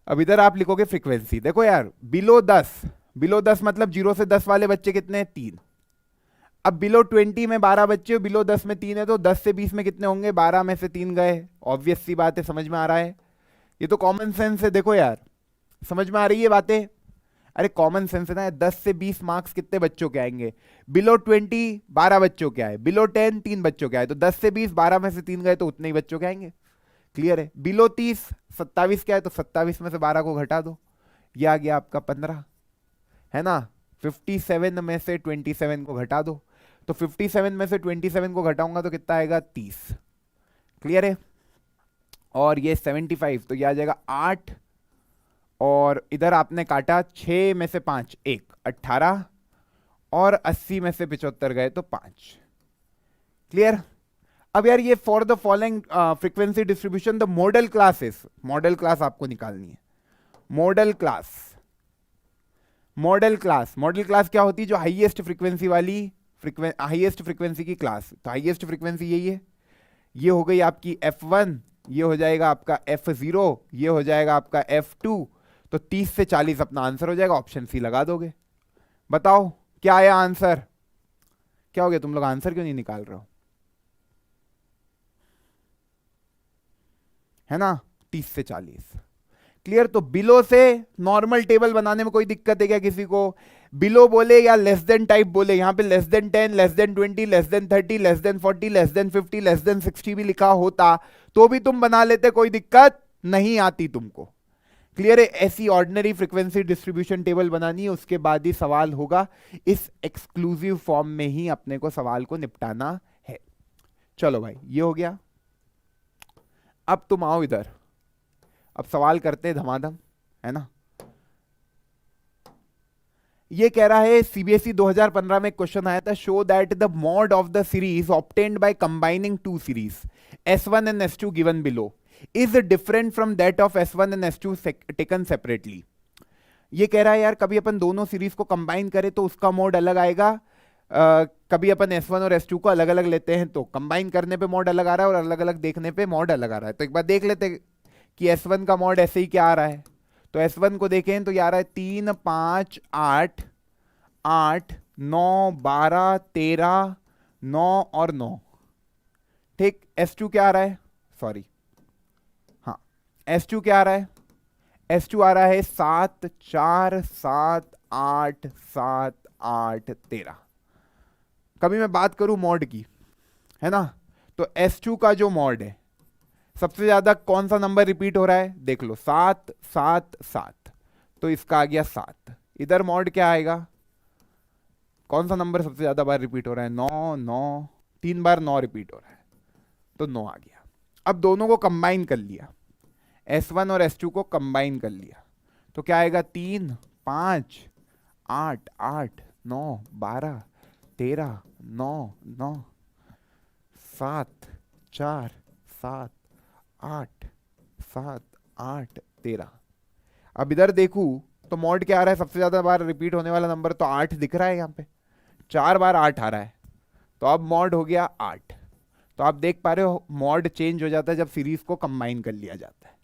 अब इधर आप लिखोगे फ्रीक्वेंसी। देखो यार बिलो 10, बिलो 10 मतलब 0 से 10 वाले बच्चे कितने हैं 3। अब बिलो 20 में 12 बच्चे, बिलो 10 में 3 है, तो 10 से 20 में कितने होंगे, 12 में से 3 गए। ऑब्वियस सी बात है, समझ में आ रहा है, ये तो कॉमन सेंस है। देखो यार समझ में आ रही है बातें, अरे कॉमन सेंस है ना। 10 से 20 मार्क्स कितने बच्चों के आएंगे, बिलो 20 12 बच्चों के आए, बिलो 10 3 बच्चों के आए। तो 10 से 20 12 में से 3 गए तो उतने ही बच्चों के आएंगे। क्लियर है। बिलो 30 27 के आए तो 27 में से 12 को घटा दो, ये आ गया आपका 15, है ना। 57 में से 27 को घटा दो, तो 57 में से 27 को घटाऊंगा तो कितना आएगा 30। क्लियर है। और ये 75 तो ये आ जाएगा 8, और इधर आपने काटा 6 में से 5 1 18, और 80 में से 75 गए तो 5। क्लियर? अब यार ये for the following frequency distribution the model classes, model class आपको निकालनी है। Model class, model class, model class क्या होती है? जो हाईएस्ट फ्रीक्वेंसी वाली हाईएस्ट फ्रीक्वेंसी की क्लास। तो हाईएस्ट फ्रीक्वेंसी यही है, ये हो गई आपकी F1, ये हो जाएगा आपका F0, ये हो जाएगा आपका F2। तो 30 से 40 अपना आंसर हो जाएगा, ऑप्शन सी लगा दोगे। बताओ क्या आया आंसर? क्या हो गया, तुम लोग आंसर क्यों नहीं निकाल रहे हो? है ना, 30 से 40। क्लियर? तो बिलो से नॉर्मल टेबल बनाने में कोई दिक्कत है क्या किसी को? बिलो बोले या लेस देन टाइप बोले, यहां पे less than 10, less than 20, less than 30, less than 40, less than 50, less than 60 भी लिखा होता तो भी तुम बना लेते, कोई दिक्कत नहीं आती तुमको। क्लियर है? ऐसी ऑर्डिनरी फ्रीक्वेंसी डिस्ट्रीब्यूशन टेबल बनानी है, उसके बाद ही सवाल होगा। इस एक्सक्लूसिव फॉर्म में ही अपने को सवाल को निपटाना है। चलो भाई, ये हो गया। अब तुम आओ इधर, अब सवाल करते हैं धमाधम, है ना। ये कह रहा है सीबीएसई 2015 में क्वेश्चन आया था, show that the mode of the series obtained by combining two series S1 and S2 given below is different from that of S1 and S2 taken separately. ये कह रहा है यार कभी अपन दोनों सीरीज को कंबाइन करें तो उसका मोड अलग आएगा, कभी अपन S1 और S2 को अलग अलग लेते हैं तो कंबाइन करने पे मोड अलग आ रहा है और अलग अलग देखने पे मोड अलग आ रहा है। तो एक बार देख लेते कि S1 का मोड ऐसे ही क्या आ रहा है। तो S1 को देखें तो ये आ रहा है 3, 5, 8, 8, 9, 12, 13, 9 और 9। ठीक। S2 क्या आ रहा है? सॉरी, हाँ, S2 क्या आ रहा है? S2 आ रहा है 7, 4, 7, 8, 7, 8, 13। कभी मैं बात करूं मॉड की, है ना, तो S2 का जो मॉड है सबसे ज्यादा कौन सा नंबर रिपीट हो रहा है? देख लो, 7, 7, 7, तो इसका आ गया 7। इधर मॉड क्या आएगा? कौन सा नंबर सबसे ज्यादा बार रिपीट हो रहा है? 9, 9, 3 बार 9 रिपीट हो रहा है, तो 9 आ गया। अब दोनों को कंबाइन कर लिया, S1 और S2 को कंबाइन कर लिया, तो क्या आएगा? 3, 5, 8, 8, 9, 12, 13, 9, 9, 7, 4, 7, 8, 7, 8, 13। अब इधर देखूं तो मॉड क्या आ रहा है? सबसे ज्यादा बार रिपीट होने वाला नंबर तो 8 दिख रहा है, यहाँ पे 4 बार 8 आ रहा है, तो अब मॉड हो गया 8। तो आप देख पा रहे हो मॉड चेंज हो जाता है जब सीरीज को कंबाइन कर लिया जाता है।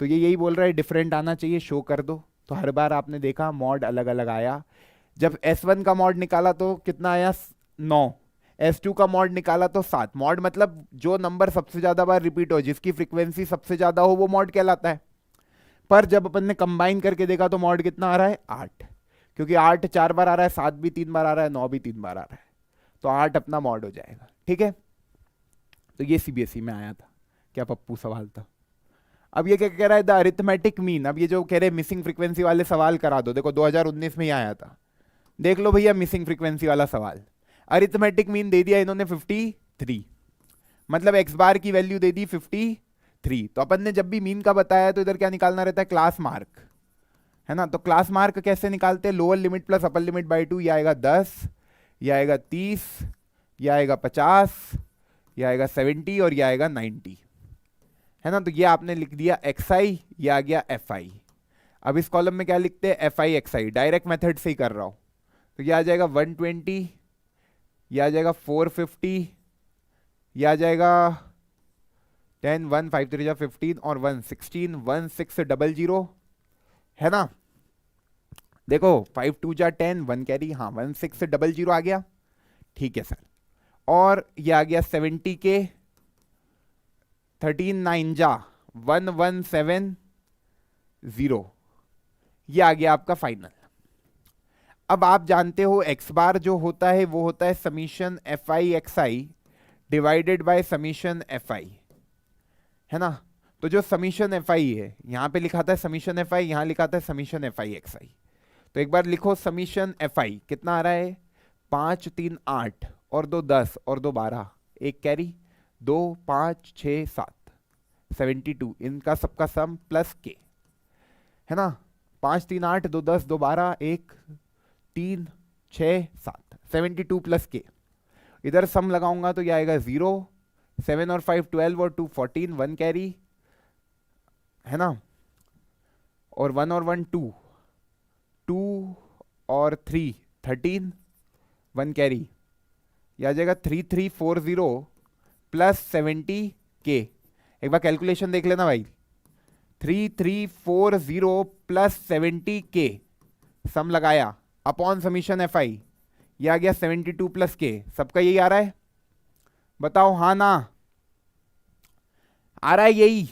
तो ये यही बोल रहा है डिफरेंट आना चाहिए, शो कर दो। तो हर बार आपने देखा मॉड अलग अलग आया। जब S1 का मॉड निकाला तो कितना आया? 9। S2 का मॉड निकाला तो 7। मॉड मतलब जो नंबर सबसे ज्यादा बार रिपीट हो, जिसकी फ्रीक्वेंसी सबसे ज्यादा हो, वो मॉड कहलाता है। पर जब अपन ने कंबाइन करके देखा तो मॉड कितना आ रहा है? 8, क्योंकि 8 4 बार आ रहा है, 7 भी 3 बार आ रहा है, 9 भी 3 बार आ रहा है, तो 8 अपना मॉड हो जाएगा। ठीक है, तो ये सीबीएसई में आया था, क्या पप्पू सवाल था। अब ये क्या कह रहा है? The arithmetic mean. अब ये जो कह रहे मिसिंग फ्रीक्वेंसी वाले सवाल करा दो, देखो 2019 में ही आया था, देख लो भैया मिसिंग फ्रीक्वेंसी वाला सवाल। अरिथमेटिक मीन दे दिया इन्होंने 53, मतलब एक्स बार की वैल्यू दे दी 53। तो अपन ने जब भी मीन का बताया तो इधर क्या निकालना रहता है? क्लास मार्क, है ना। तो क्लास मार्क कैसे निकालते हैं? Lower limit plus upper limit by 2, ये आएगा 10, ये आएगा 30, ये आएगा 50, ये आएगा 70 और ये आएगा 90, है ना। तो ये आपने लिख दिया XI, ये आ गया FI। अब इस कॉलम में क्या लिखते हैं? FI XI, डायरेक्ट मेथड से ही कर रहा हूं। तो ये आ जाएगा 120, ये आ जाएगा 450, ये आ जाएगा 10, 1, 5 3 15 और 1 16, 1600, है ना। देखो 5 2 10, 1 कैरी, हाँ 1600 आ गया। ठीक है सर। और ये आ गया 70 के 13 9 1170, ये आ गया आपका फाइनल। अब आप जानते हो एक्स बार जो होता है वो होता है summation FI XI divided by summation FI, है ना। तो जो समीशन FI है, यहां पे लिखा था समीशन FI, यहां लिखा था समीशन FI XI। तो एक बार लिखो समीशन FI कितना आ रहा है? 5 3 8 और 2 10 और 2 12, एक कैरी, 2 5 6 7, 72, इनका सबका सम प्लस के, है ना। 5 3 8 2 10 2 12 1 3 6 7, 72 प्लस के। इधर सम लगाऊंगा तो ये आएगा 0, 7 और 5 12 और 2 14, 1 कैरी है ना, और 1 और 1 2, 2 और 3 13, 1 कैरी, ये आ जाएगा 3340 प्लस 70K। एक बार कैलकुलेशन देख लेना भाई, 3340 प्लस 70K, सम लगाया अपॉन समीशन FI, ये आ गया 72 प्लस K। सबका यही आ रहा है, बताओ हाँ ना, आ रहा है यही।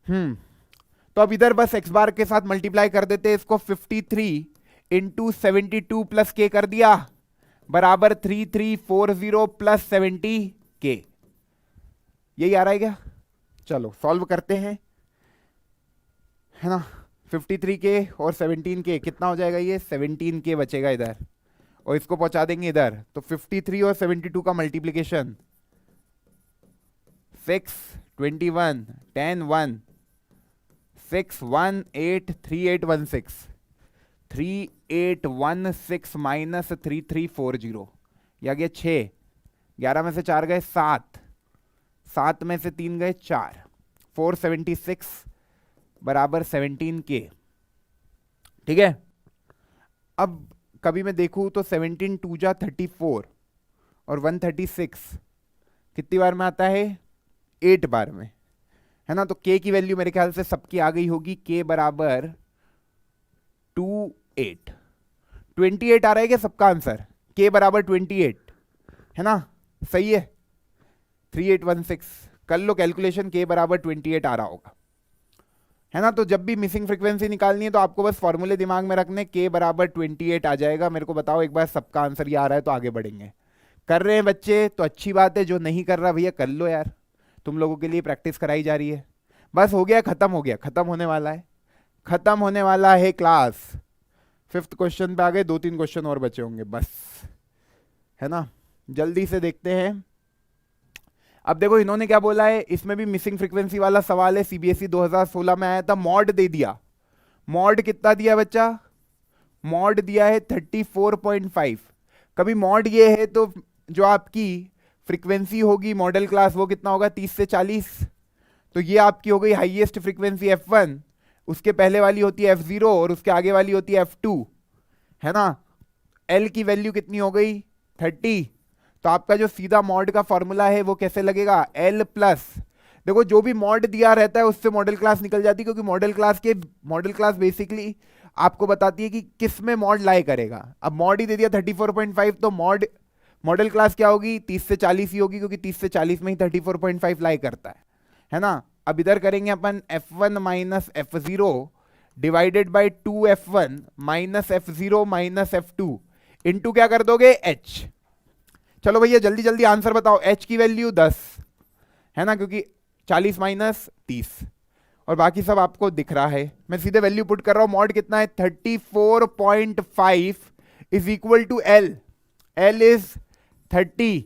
तो अब इधर बस x बार के साथ मल्टीप्लाई कर देते हैं इसको, 53 इंटू 72 प्लस K कर दिया बराबर 3340 प्लस 70K। यही आ रहा है क्या? चलो सॉल्व करते हैं, है ना। 53K और 17K कितना हो जाएगा, ये 17K बचेगा इधर, और इसको पहुंचा देंगे इधर, तो 53 और 72 का मल्टीप्लीकेशन 6 21 10 1 6 1 8 3816 3816 माइनस 3340, ये आ गया 6, 11 में से 4 गए 7, 7 में से 3 गए 4, 476 बराबर 17K। ठीक है, अब कभी मैं देखूं तो 17 2 जा 34 और 136 कितनी बार में आता है, 8 बार में, है ना। तो K की वैल्यू मेरे ख्याल से सबकी आ गई होगी, K बराबर 28 आ रहा है क्या सबका आंसर, K बराबर 28, है ना, सही है। 3816 कर लो कैलकुलेशन, K बराबर 28 आ रहा होगा, है ना। तो जब भी मिसिंग फ्रीक्वेंसी निकालनी है तो आपको बस फॉर्मूले दिमाग में रखने, K बराबर 28 आ जाएगा। मेरे को बताओ एक बार सबका आंसर ये आ रहा है तो आगे बढ़ेंगे। कर रहे हैं बच्चे तो अच्छी बात है, जो नहीं कर रहा भैया कर लो यार, तुम लोगों के लिए प्रैक्टिस कराई जा रही है। बस हो गया, खत्म हो गया, खत्म होने वाला है, खत्म होने वाला है क्लास। 5th क्वेश्चन पे आ गए, 2-3 क्वेश्चन और बचे होंगे बस, है ना। जल्दी से देखते हैं। अब देखो इन्होंने क्या बोला है, इसमें भी मिसिंग फ्रीक्वेंसी वाला सवाल है, CBSE 2016 में आया था। मॉड दे दिया, मॉड कितना दिया बच्चा, मॉड दिया है 34.5। कभी मॉड ये है तो जो आपकी फ्रीक्वेंसी होगी मॉडल क्लास वो कितना होगा, 30 से 40। तो ये आपकी हो गई हाईएस्ट फ्रीक्वेंसी F1, उसके पहले वाली होती है F0 और उसके आगे वाली होती है F2, है ना। L की वैल्यू कितनी हो गई, 30। तो आपका जो सीधा मॉड का फॉर्मूला है वो कैसे लगेगा, L प्लस, देखो जो भी मॉड दिया रहता है उससे मॉडल क्लास निकल जाती है, क्योंकि मॉडल क्लास बेसिकली आपको बताती है कि किस में मॉड लाई करेगा। अब मॉड ही दे दिया 34.5, तो मॉडल क्लास क्या होगी, 30 से 40 ही होगी, क्योंकि 30 से 40 में ही 34.5 लाई करता है ना। अब इधर करेंगे अपन F1 minus F0 divided by 2F1 minus F0 minus F2 into क्या कर दोगे, H। चलो भैया जल्दी जल्दी आंसर बताओ, H की वैल्यू 10 है ना, क्योंकि 40 माइनस 30, और बाकी सब आपको दिख रहा है। मैं सीधे वैल्यू पुट कर रहा हूं, मॉड कितना है 34.5 is equal to L, L is 30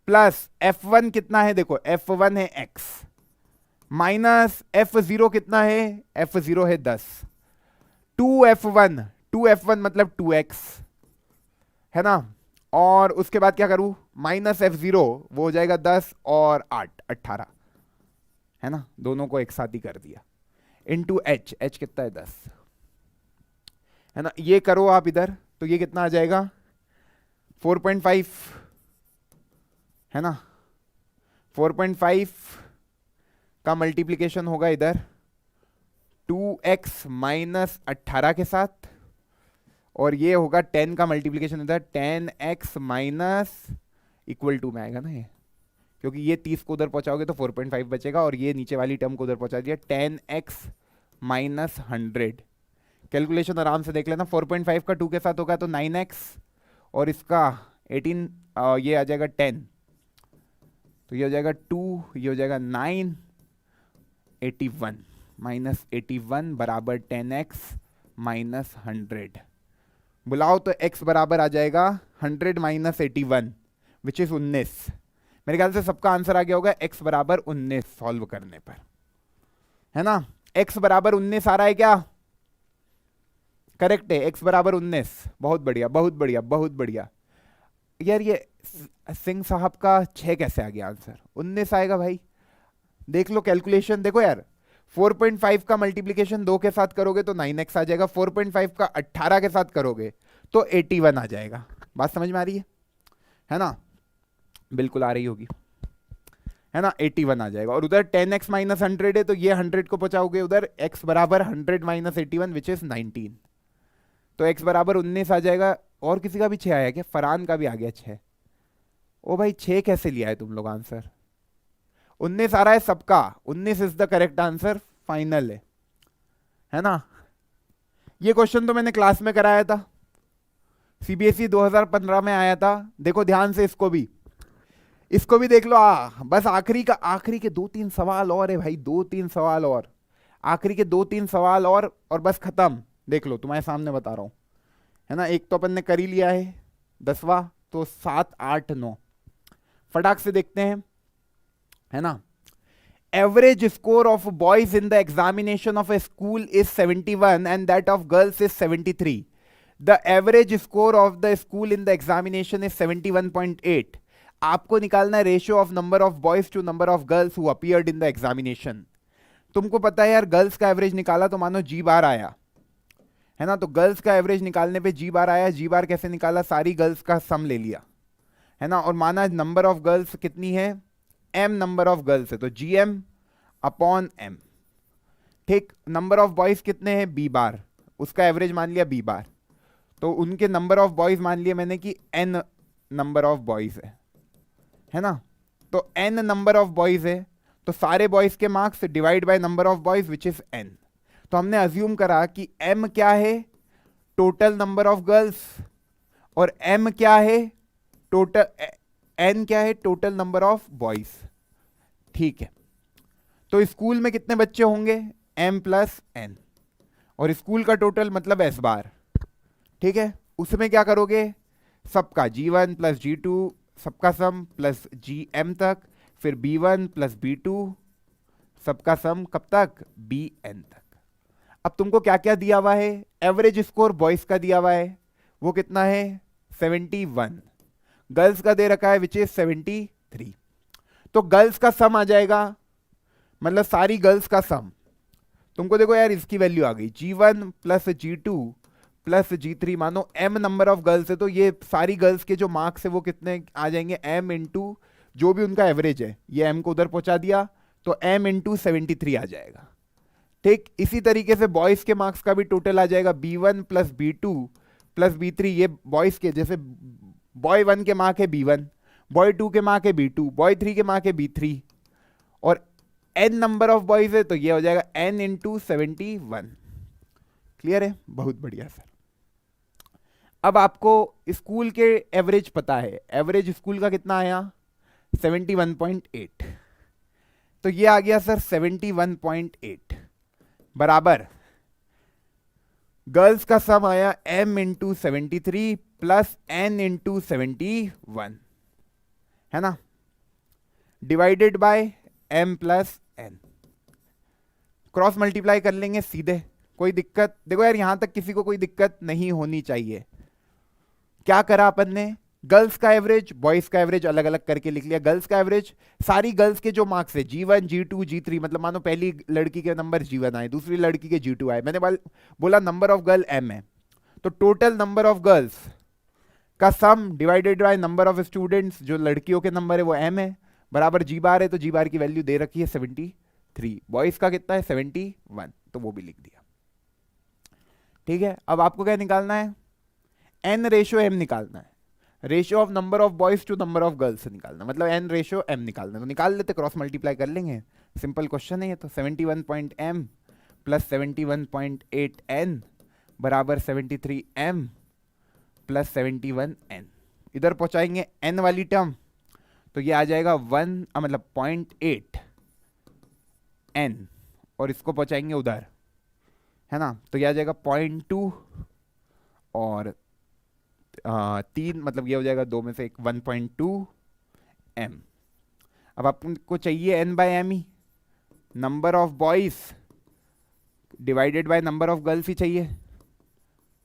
plus F1 कितना है, देखो F1 है X माइनस F0 कितना है, F0 है 10, 2F1 मतलब 2X, है ना। और उसके बाद क्या करूं, माइनस F0 वो हो जाएगा 10 और 8 18, है ना, दोनों को एक साथ ही कर दिया, इंटू H कितना है 10, है ना। ये करो आप इधर तो ये कितना आ जाएगा 4.5, है ना। 4.5 का मल्टीप्लीकेशन होगा इधर 2x माइनस 18 के साथ, और ये होगा 10 का मल्टीप्लीकेशन इधर 10x माइनस इक्वल टू में आएगा ना ये, क्योंकि ये 30 को उधर पहुंचाओगे तो 4.5 बचेगा, और ये नीचे वाली टर्म को उधर पहुंचा दिया 10x माइनस 100। कैलकुलेशन आराम से देख लेना, 4.5 का 2 के साथ होगा तो 9x, और इसका 18 ये आ जाएगा 10, तो ये हो जाएगा 2, ये हो जाएगा 9, 81 माइनस 81 बराबर 10x माइनस 100। बुलाओ तो x बराबर आ जाएगा 100 माइनस 81 विच इज 19। मेरे ख्याल से सबका आंसर आ गया होगा x बराबर 19 सॉल्व करने पर, है ना। x बराबर 19 आ रहा है क्या, करेक्ट है, x बराबर 19, बहुत बढ़िया बहुत बढ़िया बहुत बढ़िया। यार ये सिंह साहब का 6 कैसे आ गया आंसर? 19 आएगा भाई। देख लो कैलकुलेशन, देखो यार 4.5 का मल्टीप्लीकेशन 2 के साथ करोगे तो 9x आ जाएगा, 4.5 का 18 के साथ करोगे तो 81 आ जाएगा। बात समझ में आ रही है ना? बिल्कुल आ रही होगी, है ना? 81 आ जाएगा। और उधर 10x माइनस 100 है तो ये 100 को पहुंचाओगे उधर, x बराबर 100 माइनस 81 विच इज 19, तो x बराबर 19 आ जाएगा। और किसी का भी 6 आया क्या? फरहान का भी आ गया 6। ओ भाई 6 कैसे लिया है तुम लोग आंसर? 19 आ रहा है सबका, 19 is the correct answer, final है ना? ये क्वेश्चन तो मैंने क्लास में कराया था, सीबीएसई 2015 में आया था। देखो ध्यान से, इसको भी देख लो। बस आखिरी के 2-3 सवाल और है भाई, 2-3 सवाल और, आखिरी के 2-3 सवाल और बस खत्म। देख लो तुम्हारे सामने बता रहा हूं, है ना? एक तो अपन ने कर ही लिया है 10वां, तो 7, 8, 9 फटाक से देखते हैं, है ना? Average score of boys in the examination of a school is 71 and that of girls is 73। The average score of the school in the examination is 71.8। आपको निकालना है ratio of number of boys to number of girls who appeared in the examination. तुमको पता है यार, girls का average निकाला तो मानो जी बार आया, है ना? तो गर्ल्स का एवरेज निकालने पे जी बार आया। जी बार कैसे निकाला? सारी गर्ल्स का सम ले लिया, है ना? और माना नंबर ऑफ गर्ल्स कितनी है, एम नंबर ऑफ गर्ल्स है, तो जी एम अपॉन एम। ठीक, नंबर ऑफ बॉयज कितने हैं, बी बार, उसका एवरेज मान लिया बी बार, तो उनके नंबर ऑफ बॉयज मान लिया मैंने कि एन नंबर ऑफ बॉयज है ना? तो एन नंबर ऑफ बॉयज है, तो सारे बॉयज के marks divide by number of boys which is an. तो हमने अज्यूम करा कि m क्या है, टोटल नंबर ऑफ गर्ल्स, और m क्या है, टोटल n क्या है, टोटल नंबर ऑफ बॉयज। ठीक है, तो स्कूल में कितने बच्चे होंगे, m प्लस n, और स्कूल का टोटल मतलब s बार। ठीक है, उसमें क्या करोगे, सबका g1 प्लस g2 सबका सम प्लस gm तक, फिर b1 प्लस b2 सबका सम कब तक, bn तक। अब तुमको क्या क्या दिया हुआ है, एवरेज स्कोर बॉयज का दिया हुआ है, वो कितना है 71, गर्ल्स का दे रखा है विच इज 73। तो गर्ल्स का सम आ जाएगा, मतलब सारी गर्ल्स का सम। तुमको देखो यार इसकी वैल्यू आ गई, G1 plus G2 plus G3, मानो m नंबर ऑफ गर्ल्स है तो ये सारी गर्ल्स के जो मार्क्स है वो कितने आ जाएंगे, m इंटू जो भी उनका एवरेज है, ये m को उधर पहुंचा दिया तो m इंटू 73 आ जाएगा। ठीक, इसी तरीके से बॉयज के मार्क्स का भी टोटल आ जाएगा, B1 plus B2 plus B3। ये बॉयज के, जैसे बॉय 1 के मार्क है B1, बॉय 2 के मार्क है B2, बॉय 3 के मार्क है B3, और n नंबर ऑफ बॉयज है तो ये हो जाएगा n इंटू 71। क्लियर है? बहुत बढ़िया सर। अब आपको स्कूल के एवरेज पता है, एवरेज स्कूल का कितना आया 71.8, तो ये आ गया सर 71.8 बराबर गर्ल्स का सम आया m into 73 plus n into 71, है ना, divided by m plus n। Cross multiply कर लेंगे सीधे, कोई दिक्कत, देखो यार यहां तक किसी को कोई दिक्कत नहीं होनी चाहिए। क्या करा अपन ने, गर्ल्स का एवरेज बॉयज का एवरेज अलग अलग करके लिख लिया। गर्ल्स का एवरेज सारी गर्ल्स के जो मार्क्स है G1 G2 G3, मतलब मानो पहली लड़की के नंबर G1 आए, दूसरी लड़की के G2 आए, मैंने बोला नंबर ऑफ गर्ल m है, तो टोटल नंबर ऑफ गर्ल्स का सम divided by number of students, जो लड़कियों के नंबर है वो m है, बराबर G बार है, तो G बार की वैल्यू दे रखी है 73, बॉयज का कितना है 71, तो वो भी लिख दिया। ठीक है, अब आपको क्या निकालना है, n रेशियो m निकालना है, ratio of number of boys to number of girls निकालना, मतलब n रेशियो m निकालना, तो निकाल लेते, क्रॉस मल्टीप्लाई कर लेंगे, सिंपल क्वेश्चन है ये तो। 71.m प्लस 71.8n बराबर 73m प्लस 71n, इधर पहुंचाएंगे n वाली टर्म तो ये आ जाएगा 1 मतलब 0.8 n, और इसको पहुंचाएंगे उधर, है ना, तो ये आ जाएगा 0.2 और 3, मतलब ये हो जाएगा 2 में से 1.2 m। अब आपको चाहिए n बाय m ही, number of boys divided by number of girls ही चाहिए,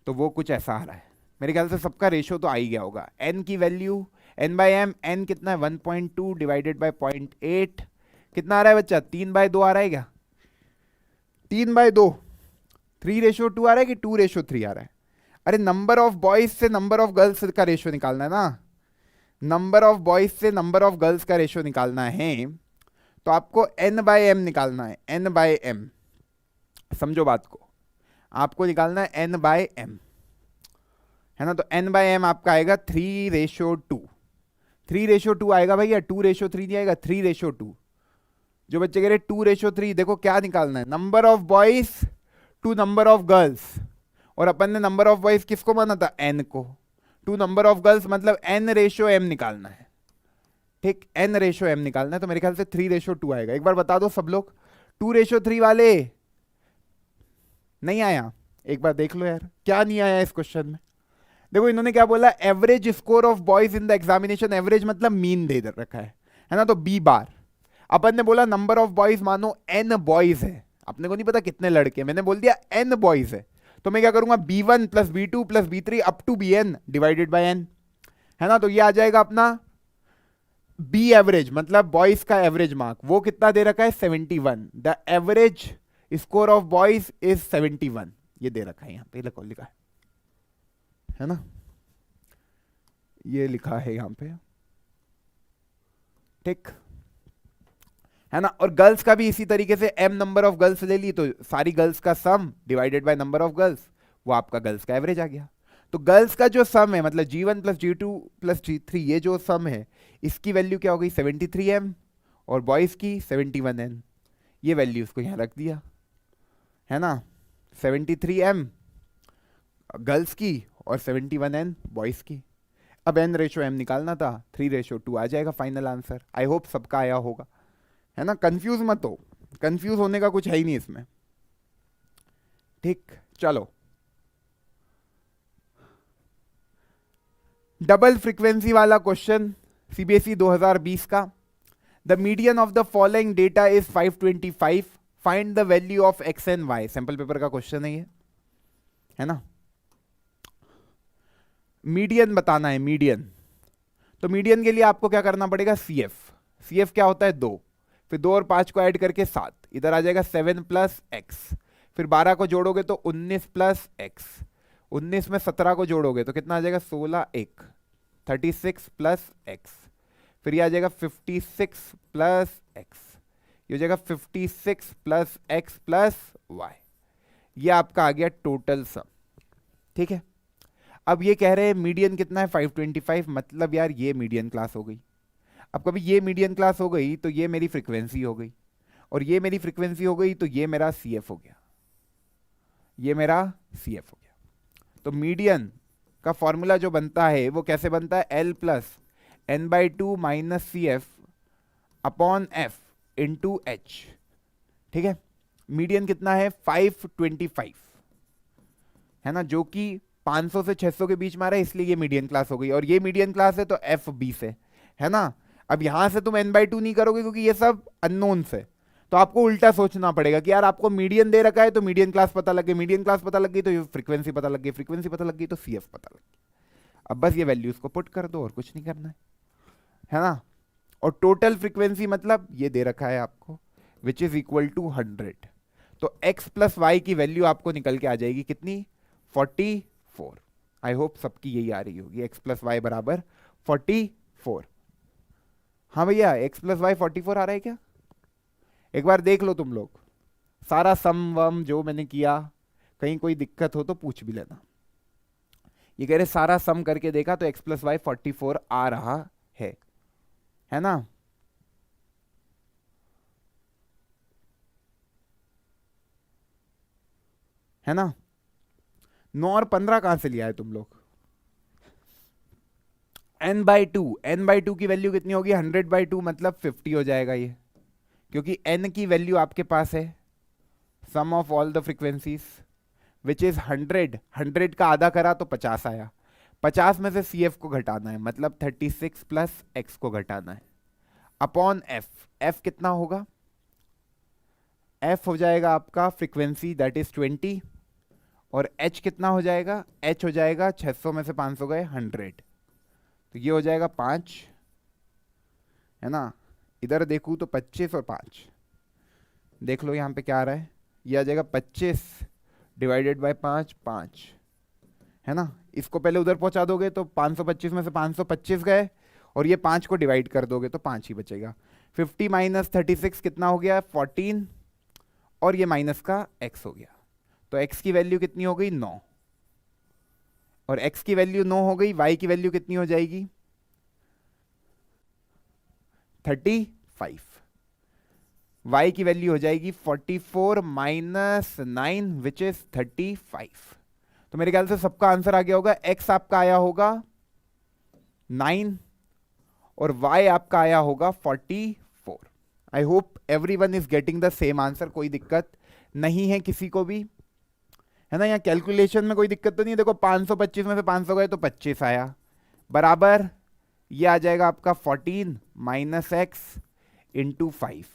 तो वो कुछ ऐसा आ रहा है, मेरे ख्याल से सबका रेशो तो आ ही गया होगा। n की value n by m, n कितना है 1.2 डिवाइडेड बाई 0.8, कितना आ रहा है बच्चा 3/2 आ रहा है क्या? 3/2, 3:2 आ रहा है कि 2:3 आ रहा है? अरे नंबर ऑफ बॉयज से नंबर ऑफ गर्ल्स का रेशो निकालना है ना, नंबर ऑफ बॉयज से नंबर ऑफ गर्ल्स का रेशो निकालना है, तो आपको n बाय m निकालना है, n बाय m, समझो बात को, आपको निकालना है n बाय m, है ना। तो n बाय m आपका आएगा 3:2, 3:2 आएगा भैया, 2:3 नहीं आएगा, 3:2। जो बच्चे कह रहे 2:3, देखो क्या निकालना है, number of boys to number of girls, और अपन ने नंबर ऑफ बॉयज किसको माना था, n को, टू नंबर ऑफ गर्ल्स मतलब n:m निकालना है, ठीक, n:m निकालना है। तो मेरे ख्याल से 3:2 आएगा। एक बार बता दो सब लोग, 2:3 वाले नहीं आया? एक बार देख लो यार क्या नहीं आया इस क्वेश्चन में। देखो इन्होंने क्या बोला, average score of boys in the examination, average मतलब मीन दे रखा है ना, तो b बार। अपन ने बोला नंबर ऑफ बॉयज मानो n बॉयज है, अपने को नहीं पता कितने लड़के, मैंने बोल दिया n बॉयज है, तो मैं क्या करूंगा b1 plus b2 plus b3 up to bn divided by n, है ना। तो ये आ जाएगा अपना b एवरेज, मतलब बॉयज का एवरेज मार्क, वो कितना दे रखा है 71, the average score of boys is 71, ये दे रखा है, यहां पे लिखा है ना, ये लिखा है यहां पे, ठीक है ना। और गर्ल्स का भी इसी तरीके से m नंबर ऑफ गर्ल्स ले ली, तो सारी गर्ल्स का सम divided by number of girls, वो आपका गर्ल्स का एवरेज आ गया। तो गर्ल्स का जो सम है, मतलब g1 plus g2 plus g3, ये जो सम है इसकी वैल्यू क्या हो गई 73m, और बॉयज की 71n, ये वैल्यू उसको यहां रख दिया, है ना, 73m गर्ल्स की और 71n बॉयज की। अब n:m निकालना था, 3:2 आ जाएगा फाइनल आंसर। आई होप सबका आया होगा, है ना, कंफ्यूज मत हो, कंफ्यूज होने का कुछ है ही नहीं इसमें, ठीक। चलो डबल फ्रीक्वेंसी वाला क्वेश्चन सीबीएसई 2020 का, the median of the following data is 525, find the value of x and y, sample paper का क्वेश्चन है ये, है ना। मीडियन बताना है, मीडियन, तो मीडियन के लिए आपको क्या करना पड़ेगा, CF क्या होता है 2, फिर 2 और 5 को ऐड करके 7, इधर आ जाएगा 7 प्लस एक्स, फिर 12 को जोड़ोगे तो 19 प्लस एक्स, 19 में 17 को जोड़ोगे तो कितना आ जाएगा 16, 1 36 प्लस एक्स, फिर ये आ जाएगा 56 प्लस एक्स, ये हो जाएगा 56 प्लस एक्स प्लस वाई, ये आपका आ गया टोटल सम, ठीक है। अब ये कह रहे हैं मीडियन कितना है 525, मतलब यार ये मीडियन क्लास हो गई। अब कभी ये मीडियन क्लास हो गई तो ये मेरी फ्रीक्वेंसी हो गई, और ये मेरी फ्रीक्वेंसी हो गई तो ये मेरा CF हो गया, ये मेरा CF हो गया। तो मीडियन का फॉर्मूला जो बनता है वो कैसे बनता है, L plus n/2 minus CF upon F into H, ठीक है। मीडियन कितना है 525, है ना, जो कि 500 से 600 के बीच में आ रहा है, इसलिए ये मीडियन क्लास हो गई, और ये मीडियन क्लास है तो F20 है ना। अब यहां से तुम n/2 नहीं करोगे क्योंकि ये सब अननोन्स है, तो आपको उल्टा सोचना पड़ेगा कि यार आपको मीडियन दे रखा है तो मीडियन क्लास पता लग गई, मीडियन क्लास पता लग गई तो फ्रीक्वेंसी पता लग गई, फ्रीक्वेंसी पता लग गई तो CF पता लग गई। अब बस ये वैल्यूज को पुट कर दो और कुछ नहीं करना है ना। और टोटल फ्रीक्वेंसी मतलब ये दे रखा है आपको, विच इज इक्वल टू 100, तो x प्लस वाई की वैल्यू आपको निकल के आ जाएगी कितनी 44। आई होप सबकी यही आ रही होगी, x प्लस वाई बराबर 44। हाँ भैया x प्लस वाई 44 आ रहा है क्या? एक बार देख लो तुम लोग, सारा सम वम जो मैंने किया, कहीं कोई दिक्कत हो तो पूछ भी लेना। ये कह रहे सारा सम करके देखा तो x प्लस वाई 44 आ रहा है ना। है ना, 9 और 15 कहां से लिया है तुम लोग, n/2 की वैल्यू कितनी होगी 100/2 मतलब 50 हो जाएगा ये, क्योंकि n की वैल्यू आपके पास है sum of all the frequencies which is 100 का आधा करा तो 50 आया, 50 में से CF को घटाना है मतलब 36 प्लस x को घटाना है अपॉन f कितना होगा, f हो जाएगा आपका फ्रीक्वेंसी दैट इज 20, और h कितना हो जाएगा, h हो जाएगा 600 में से 500 गए 100, तो ये हो जाएगा 5, है ना। इधर देखूँ तो 25 और 5, देख लो यहाँ पे क्या आ रहा है, ये आ जाएगा 25 डिवाइडेड बाय 5, 5, है ना। इसको पहले उधर पहुंचा दोगे तो 525 में से 525 गए, और ये 5 को डिवाइड कर दोगे तो 5 ही बचेगा। 50 माइनस 36 कितना हो गया, 14, और ये माइनस का x हो गया, तो x की वैल्यू कितनी हो गई, 9, और x की वैल्यू 9 हो गई, y की वैल्यू कितनी हो जाएगी, 35, y की वैल्यू हो जाएगी 44 माइनस 9 विच इज 35। तो मेरे ख्याल से सबका आंसर आ गया होगा। x आपका आया होगा 9 और y आपका आया होगा 44। I hope everyone is getting the same answer, कोई दिक्कत नहीं है किसी को भी, है ना। यहाँ कैलकुलेशन में कोई दिक्कत तो नहीं है। देखो 525 में से 500 गए तो 25 आया, बराबर ये आ जाएगा आपका 14 माइनस एक्स इंटू 5।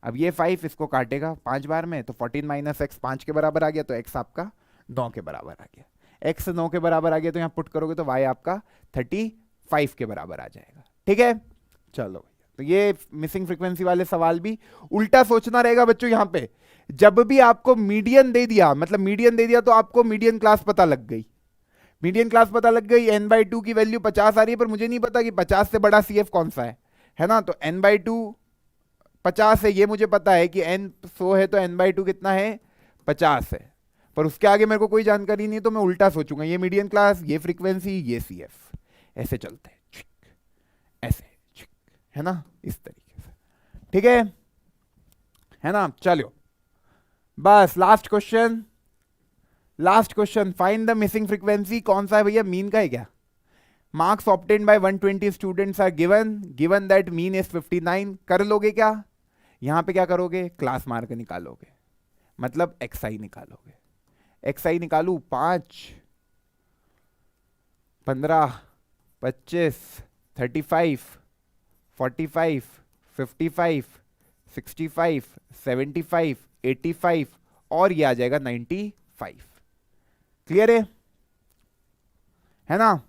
अब ये 5 इसको काटेगा 5 बार में, तो 14 माइनस एक्स 5 के बराबर आ गया, तो x आपका 9 के बराबर आ गया। x 9 के बराबर आ गया, तो यहाँ पुट करोगे तो y आपका 35 के बराबर आ जाएगा। ठीक है, चलो। तो ये मिसिंग फ्रीक्वेंसी वाले सवाल भी उल्टा सोचना रहेगा बच्चों। यहाँ पे जब भी आपको मीडियन दे दिया, मतलब मीडियन दे दिया, तो आपको मीडियन क्लास पता लग गई। मीडियन क्लास पता लग गई, n/2 की वैल्यू 50 आ रही है, पर मुझे नहीं पता कि 50 से बड़ा CF कौन सा है ना। तो n/2 50 है, ये मुझे पता है कि n 100 है, तो n/2 कितना है, 50 है, पर उसके आगे मेरे को कोई जानकारी नहीं है, तो मैं उल्टा सोचूंगा। ये मीडियन क्लास, ये फ्रीक्वेंसी, ये CF, ऐसे चलते हैं, ऐसे, है ना, इस तरीके से। ठीक है ना। चलो बस last question, last question, find the missing frequency. कौन सा है भैया, मीन का है क्या। Marks obtained by 120 students are given that mean is 59। कर लोगे क्या, यहां पे क्या करोगे, क्लास मार्क निकालोगे, मतलब xi निकालोगे। xi निकालू, 5, 15, 25, 35, 45, 55, 65, 75, 85, और ये आ जाएगा 95। क्लियर है ना।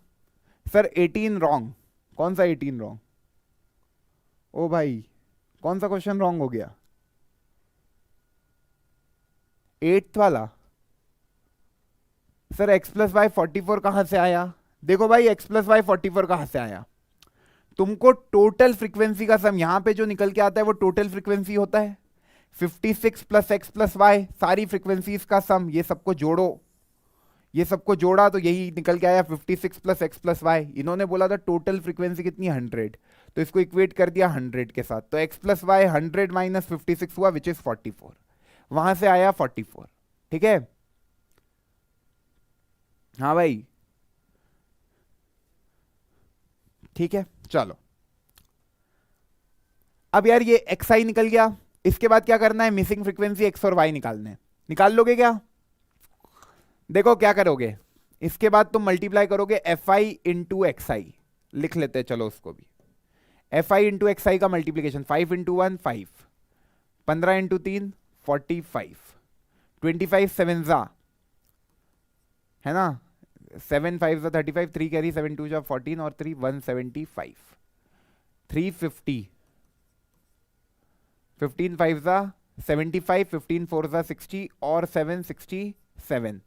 सर 18 रॉन्ग, कौन सा 18 रॉन्ग, ओ भाई कौन सा क्वेश्चन रॉन्ग हो गया, 8th वाला। सर x प्लस वाई 44 कहां से आया, देखो भाई x प्लस वाई 44 कहां से आया, तुमको टोटल फ्रीक्वेंसी का सम यहां पे जो निकल के आता है वो टोटल फ्रीक्वेंसी होता है। 56 प्लस x प्लस वाई, सारी फ्रीक्वेंसीज का सम, ये सबको जोड़ो, ये सबको जोड़ा तो यही निकल के आया 56 प्लस x प्लस वाई। इन्होंने बोला था टोटल फ्रीक्वेंसी कितनी 100, तो इसको इक्वेट कर दिया 100 के साथ, तो x प्लस वाई 100 माइनस 56 हुआ विच इज 44, वहां से आया 44। ठीक है, हाँ भाई ठीक है। चलो अब यार ये xi निकल गया, इसके बाद क्या करना है, मिसिंग फ्रीक्वेंसी x और y निकालने हैं। निकाल लोगे क्या, देखो क्या करोगे, इसके बाद तुम मल्टीप्लाई करोगे fi इंटू xi, लिख लेते हैं चलो उसको भी। fi इंटू xi का मल्टीप्लीकेशन 5 इंटू 1 5, 15 इंटू 3 45, 25 7 जा, है ना, 7 5 जा 35, 3 कैरी 7 2 जा 14 और 3 175, 350, 15 5 जा 75, 15 4 जा 60 और 7 67,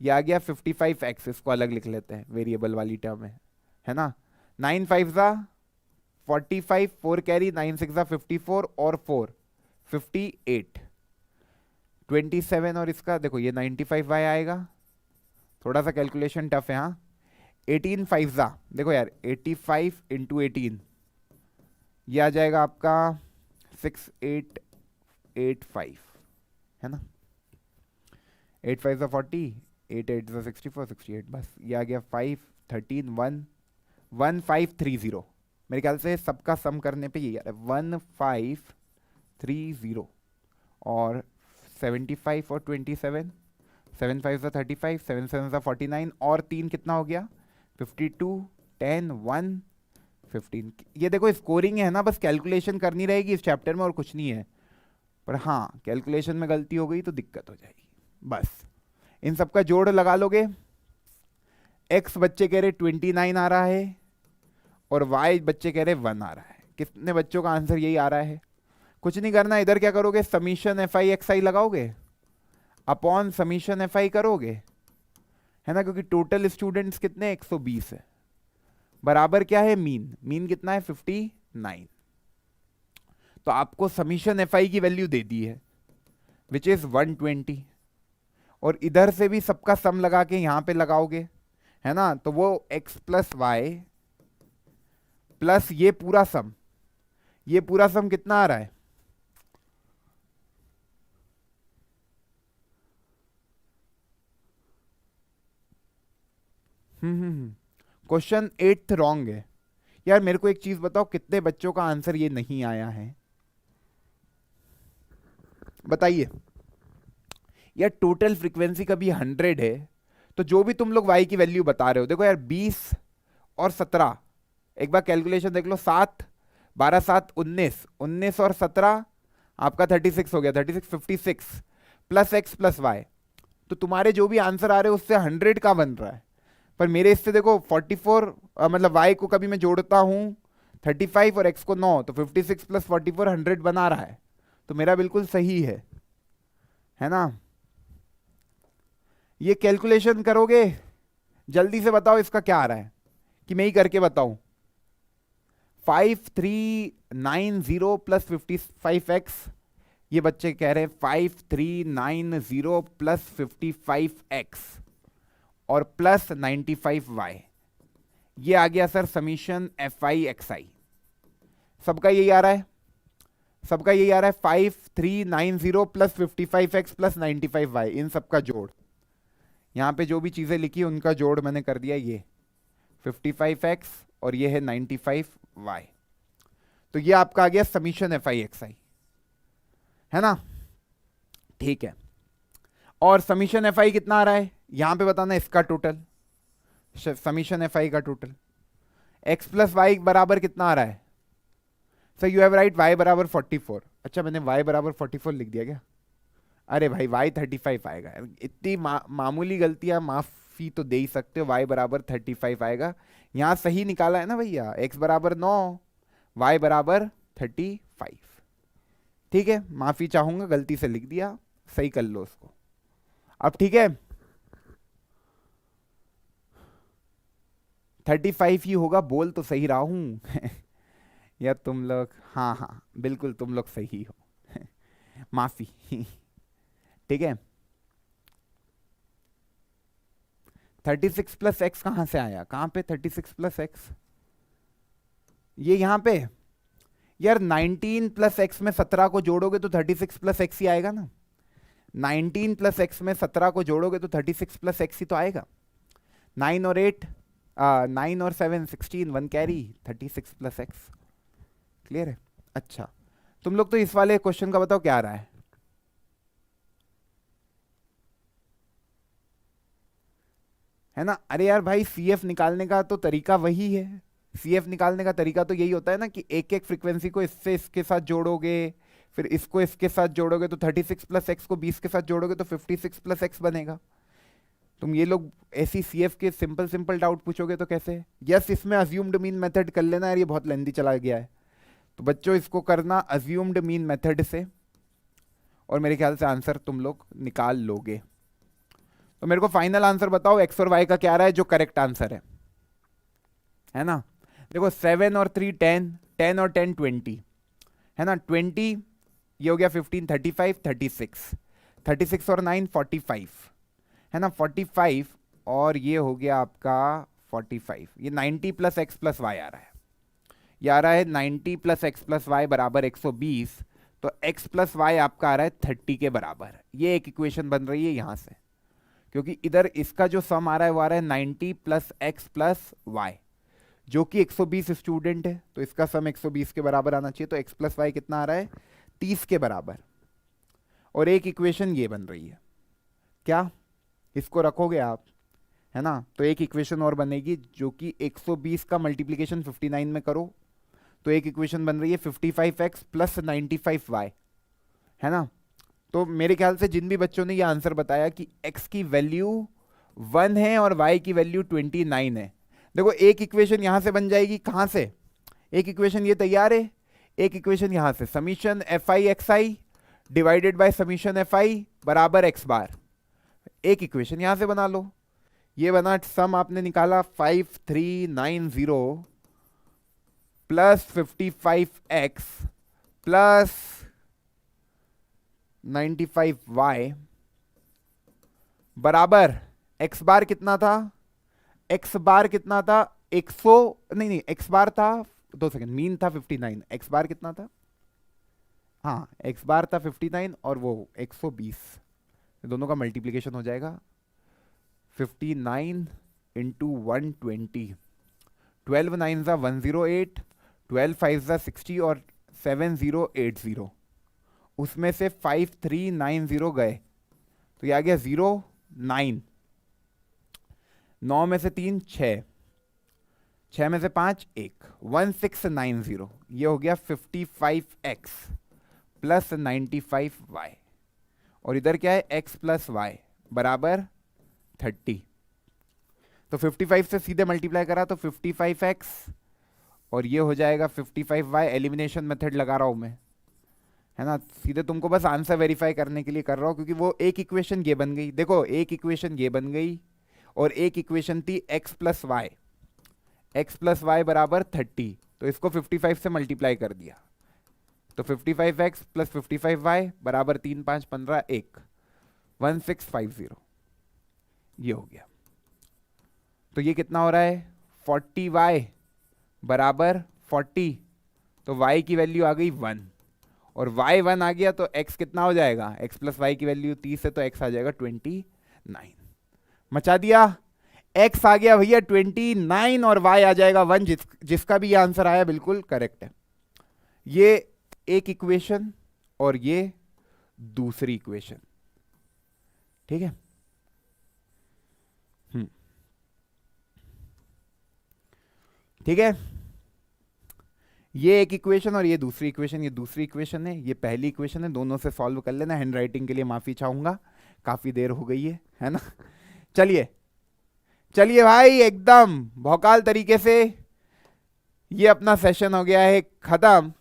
ये आ गया 55x। इसको अलग लिख लेते हैं, वेरिएबल वाली टर्म है ना। 9 5 जा 45, 4 कैरी 9 6 जा 54 और 4 58, 27 और इसका देखो ये 95y आएगा, थोड़ा सा कैलकुलेशन टफ है हाँ। 18 5 जा, देखो यार 85 इंटू 18, ये आ जाएगा आपका 6885, है ना। 8 5 जा 40, 8 8 जा 64, 68, बस ये आ गया 5 13 1 1530। मेरे ख्याल से सबका सम करने पे ये यार 1530 और 75 और 27, 7 5 जा 35, 7 7 जा 49 और 3 कितना हो गया 52, 10 1 15। ये देखो स्कोरिंग है ना, बस कैलकुलेशन करनी रहेगी इस चैप्टर में और कुछ नहीं है, पर हाँ कैलकुलेशन में गलती हो गई तो दिक्कत हो जाएगी, बस इन सबका जोड़ लगा लोगे। एक्स बच्चे कह रहे 29 आ रहा है और वाई बच्चे कह रहे 1 आ रहा है। कितने बच्चों का आंसर यही आ रहा है? कुछ नहीं करना, इधर क्या करोगे, समीशन एफ आई एक्स आई लगाओगे अपॉन समीशन एफ आई करोगे, है ना, क्योंकि टोटल स्टूडेंट्स कितने 120 है, बराबर क्या है मीन, मीन कितना है 59। तो आपको समीशन एफ आई की वैल्यू दे दी है विच इज 120, और इधर से भी सबका सम लगा के यहां पे लगाओगे, है ना, तो वो x प्लस वाई प्लस ये पूरा सम, ये पूरा सम कितना आ रहा है, क्वेश्चन 8th रॉन्ग है यार। मेरे को एक चीज बताओ, कितने बच्चों का आंसर ये नहीं आया है बताइए यार। टोटल फ्रीक्वेंसी कभी 100 है, तो जो भी तुम लोग y की वैल्यू बता रहे हो, देखो यार 20 और 17, एक बार कैलकुलेशन देख लो, 7 12 7 19, 19 और 17 आपका 36 हो गया, 36 56 प्लस x प्लस वाई, तो तुम्हारे जो भी आंसर आ रहे हैं उससे 100 का बन रहा है। पर मेरे इससे देखो 44 मतलब y को कभी मैं जोड़ता हूं 35 और x को 9, तो 56 प्लस 44 100 बना रहा है, तो मेरा बिल्कुल सही है ना। ये कैलकुलेशन करोगे, जल्दी से बताओ इसका क्या आ रहा है, कि मैं ही करके बताऊं। 5390 प्लस 55x, ये बच्चे कह रहे हैं 5390 प्लस 55x और प्लस 95y, ये आ गया sir summation F I X I. सबका यही आ रहा है, सबका यही आ रहा है 5390 प्लस 55x प्लस 95y, इन सबका जोड़, यहां पे जो भी चीजें लिखी उनका जोड़ मैंने कर दिया, ये 55x और ये है 95y, तो ये आपका आ गया समीशन एफ आई एक्स आई, है ना, ठीक है। और समीशन एफ आई कितना आ रहा है यहां पे बताना, इसका टोटल, समीशन एफ आई का टोटल, x प्लस वाई बराबर कितना आ रहा है, sir you have right y बराबर 44, अच्छा मैंने y बराबर 44 लिख दिया क्या, अरे भाई y 35 आएगा, इतनी मामूली गलतियां माफी तो दे ही सकते हो, y बराबर 35 आएगा, यहां सही निकाला है ना भैया, x बराबर 9 y बराबर 35, ठीक है, माफी चाहूंगा गलती से लिख दिया, सही कर लो उसको अब, ठीक है 35 ही होगा, बोल तो सही रहा हूं या तुम लोग, हाँ हाँ बिल्कुल तुम लोग सही हो माफी ठीक है। 36 प्लस एक्स कहां से आया, कहां पे 36 प्लस एक्स, ये यहां पे यार 19 प्लस एक्स में 17 को जोड़ोगे तो 36 प्लस एक्स ही आएगा ना, 19 प्लस एक्स में 17 को जोड़ोगे तो 36 प्लस एक्स ही तो आएगा, 9 और 8 9 और 7 16, 1 कैरी 36 प्लस एक्स, क्लियर है। अच्छा तुम लोग तो इस वाले क्वेश्चन का बताओ क्या आ रहा है ना। अरे यार भाई सीएफ निकालने का तो तरीका वही है, सीएफ निकालने का तरीका तो यही होता है ना कि एक एक फ्रीक्वेंसी को इससे इसके साथ जोड़ोगे, फिर इसको इसके साथ जोड़ोगे तो 36 प्लस एक्स को 20 के साथ जोड़ोगे तो 56 प्लस एक्स बनेगा। तुम ये लोग ऐसी सीएफ के सिंपल सिंपल डाउट पूछोगे तो कैसे, यस इसमें अज्यूम्ड मीन मेथड कर लेना यार, ये बहुत लेंदी चला गया है, तो बच्चों इसको करना अज्यूम्ड मीन मेथड से, और मेरे ख्याल से आंसर तुम लोग निकाल लोगे। तो मेरे को फाइनल आंसर बताओ एक्स और वाई का क्या रहा है जो करेक्ट आंसर है ना। देखो 7 और 3 10, 10 और 10 20, है ना, 20 ये हो गया 15 35 36, 36 और 9 45, है ना, 45 और ये हो गया आपका 45, ये 90 प्लस एक्स प्लस वाई आ रहा है, ये आ रहा है 90 प्लस एक्स प्लस वाई बराबर 120, तो x प्लस वाई आपका आ रहा है 30 के बराबर, ये एक इक्वेशन बन रही है यहां से, क्योंकि इधर इसका जो सम आ रहा है वो आ रहा है 90 प्लस एक्स प्लस वाई, जो कि 120 स्टूडेंट है, तो इसका सम 120 के बराबर आना चाहिए, तो x प्लस वाई कितना आ रहा है 30 के बराबर, और एक इक्वेशन ये बन रही है, क्या इसको रखोगे आप, है ना, तो एक इक्वेशन और बनेगी जो कि 120 का मल्टीप्लीकेशन 59 में करो, तो एक इक्वेशन बन रही है 55x प्लस 95y, है ना, तो मेरे ख्याल से जिन भी बच्चों ने ये आंसर बताया कि x की वैल्यू 1 है और y की वैल्यू 29 है, देखो एक इक्वेशन यहां से बन जाएगी, कहां से, एक इक्वेशन ये तैयार है, एक इक्वेशन यहां से, summation F I X I divided by summation F आई बराबर एक्स बार, एक इक्वेशन यहां से बना लो। ये बना, सम आपने निकाला 5390 प्लस 55x प्लस 95y बराबर x बार कितना था, x बार कितना था 100, नहीं x बार था, 2 सेकंड, मीन था 59, x बार कितना था, हाँ x बार था 59 और वो 120, दोनों का मल्टीप्लिकेशन हो जाएगा 59 इंटू 120, 12 9 ज़ा 108, 12 5 ज़ा 60 और 7080, उसमें से 5390 गए तो ये आ गया 09, 9 में से 3 6, 6 में से 5 1, 1690, ये हो गया 55x प्लस 95y, और इधर क्या है x प्लस वाई बराबर 30। तो 55 से सीधे मल्टीप्लाई करा तो 55x और ये हो जाएगा 55y, एलिमिनेशन मेथड लगा रहा हूं मैं, है ना, सीधे तुमको बस आंसर वेरीफाई करने के लिए कर रहा हूं, क्योंकि वो एक इक्वेशन ये बन गई, देखो एक इक्वेशन ये बन गई और एक इक्वेशन थी x प्लस वाई बराबर 30, तो इसको 55 से मल्टीप्लाई कर दिया, तो 55x प्लस 55y बराबर 3 5 15 1, 1650, ये हो गया। तो ये कितना हो रहा है 40y बराबर 40, तो y की वैल्यू आ गई 1 और y 1 आ गया, तो x कितना हो जाएगा, x प्लस वाई की वैल्यू 30 है तो x आ जाएगा 29, मचा दिया, x आ गया भैया 29 और y आ जाएगा 1, जिसका भी ये आंसर आया बिल्कुल करेक्ट है। ये एक इक्वेशन और ये दूसरी इक्वेशन, ठीक है, ठीक है, ये एक इक्वेशन और ये दूसरी इक्वेशन, ये दूसरी इक्वेशन है, ये पहली इक्वेशन है, दोनों से सॉल्व कर लेना। हैंड राइटिंग के लिए माफी चाहूंगा, काफी देर हो गई है ना। चलिए चलिए भाई, एकदम भौकाल तरीके से ये अपना सेशन हो गया है खत्म।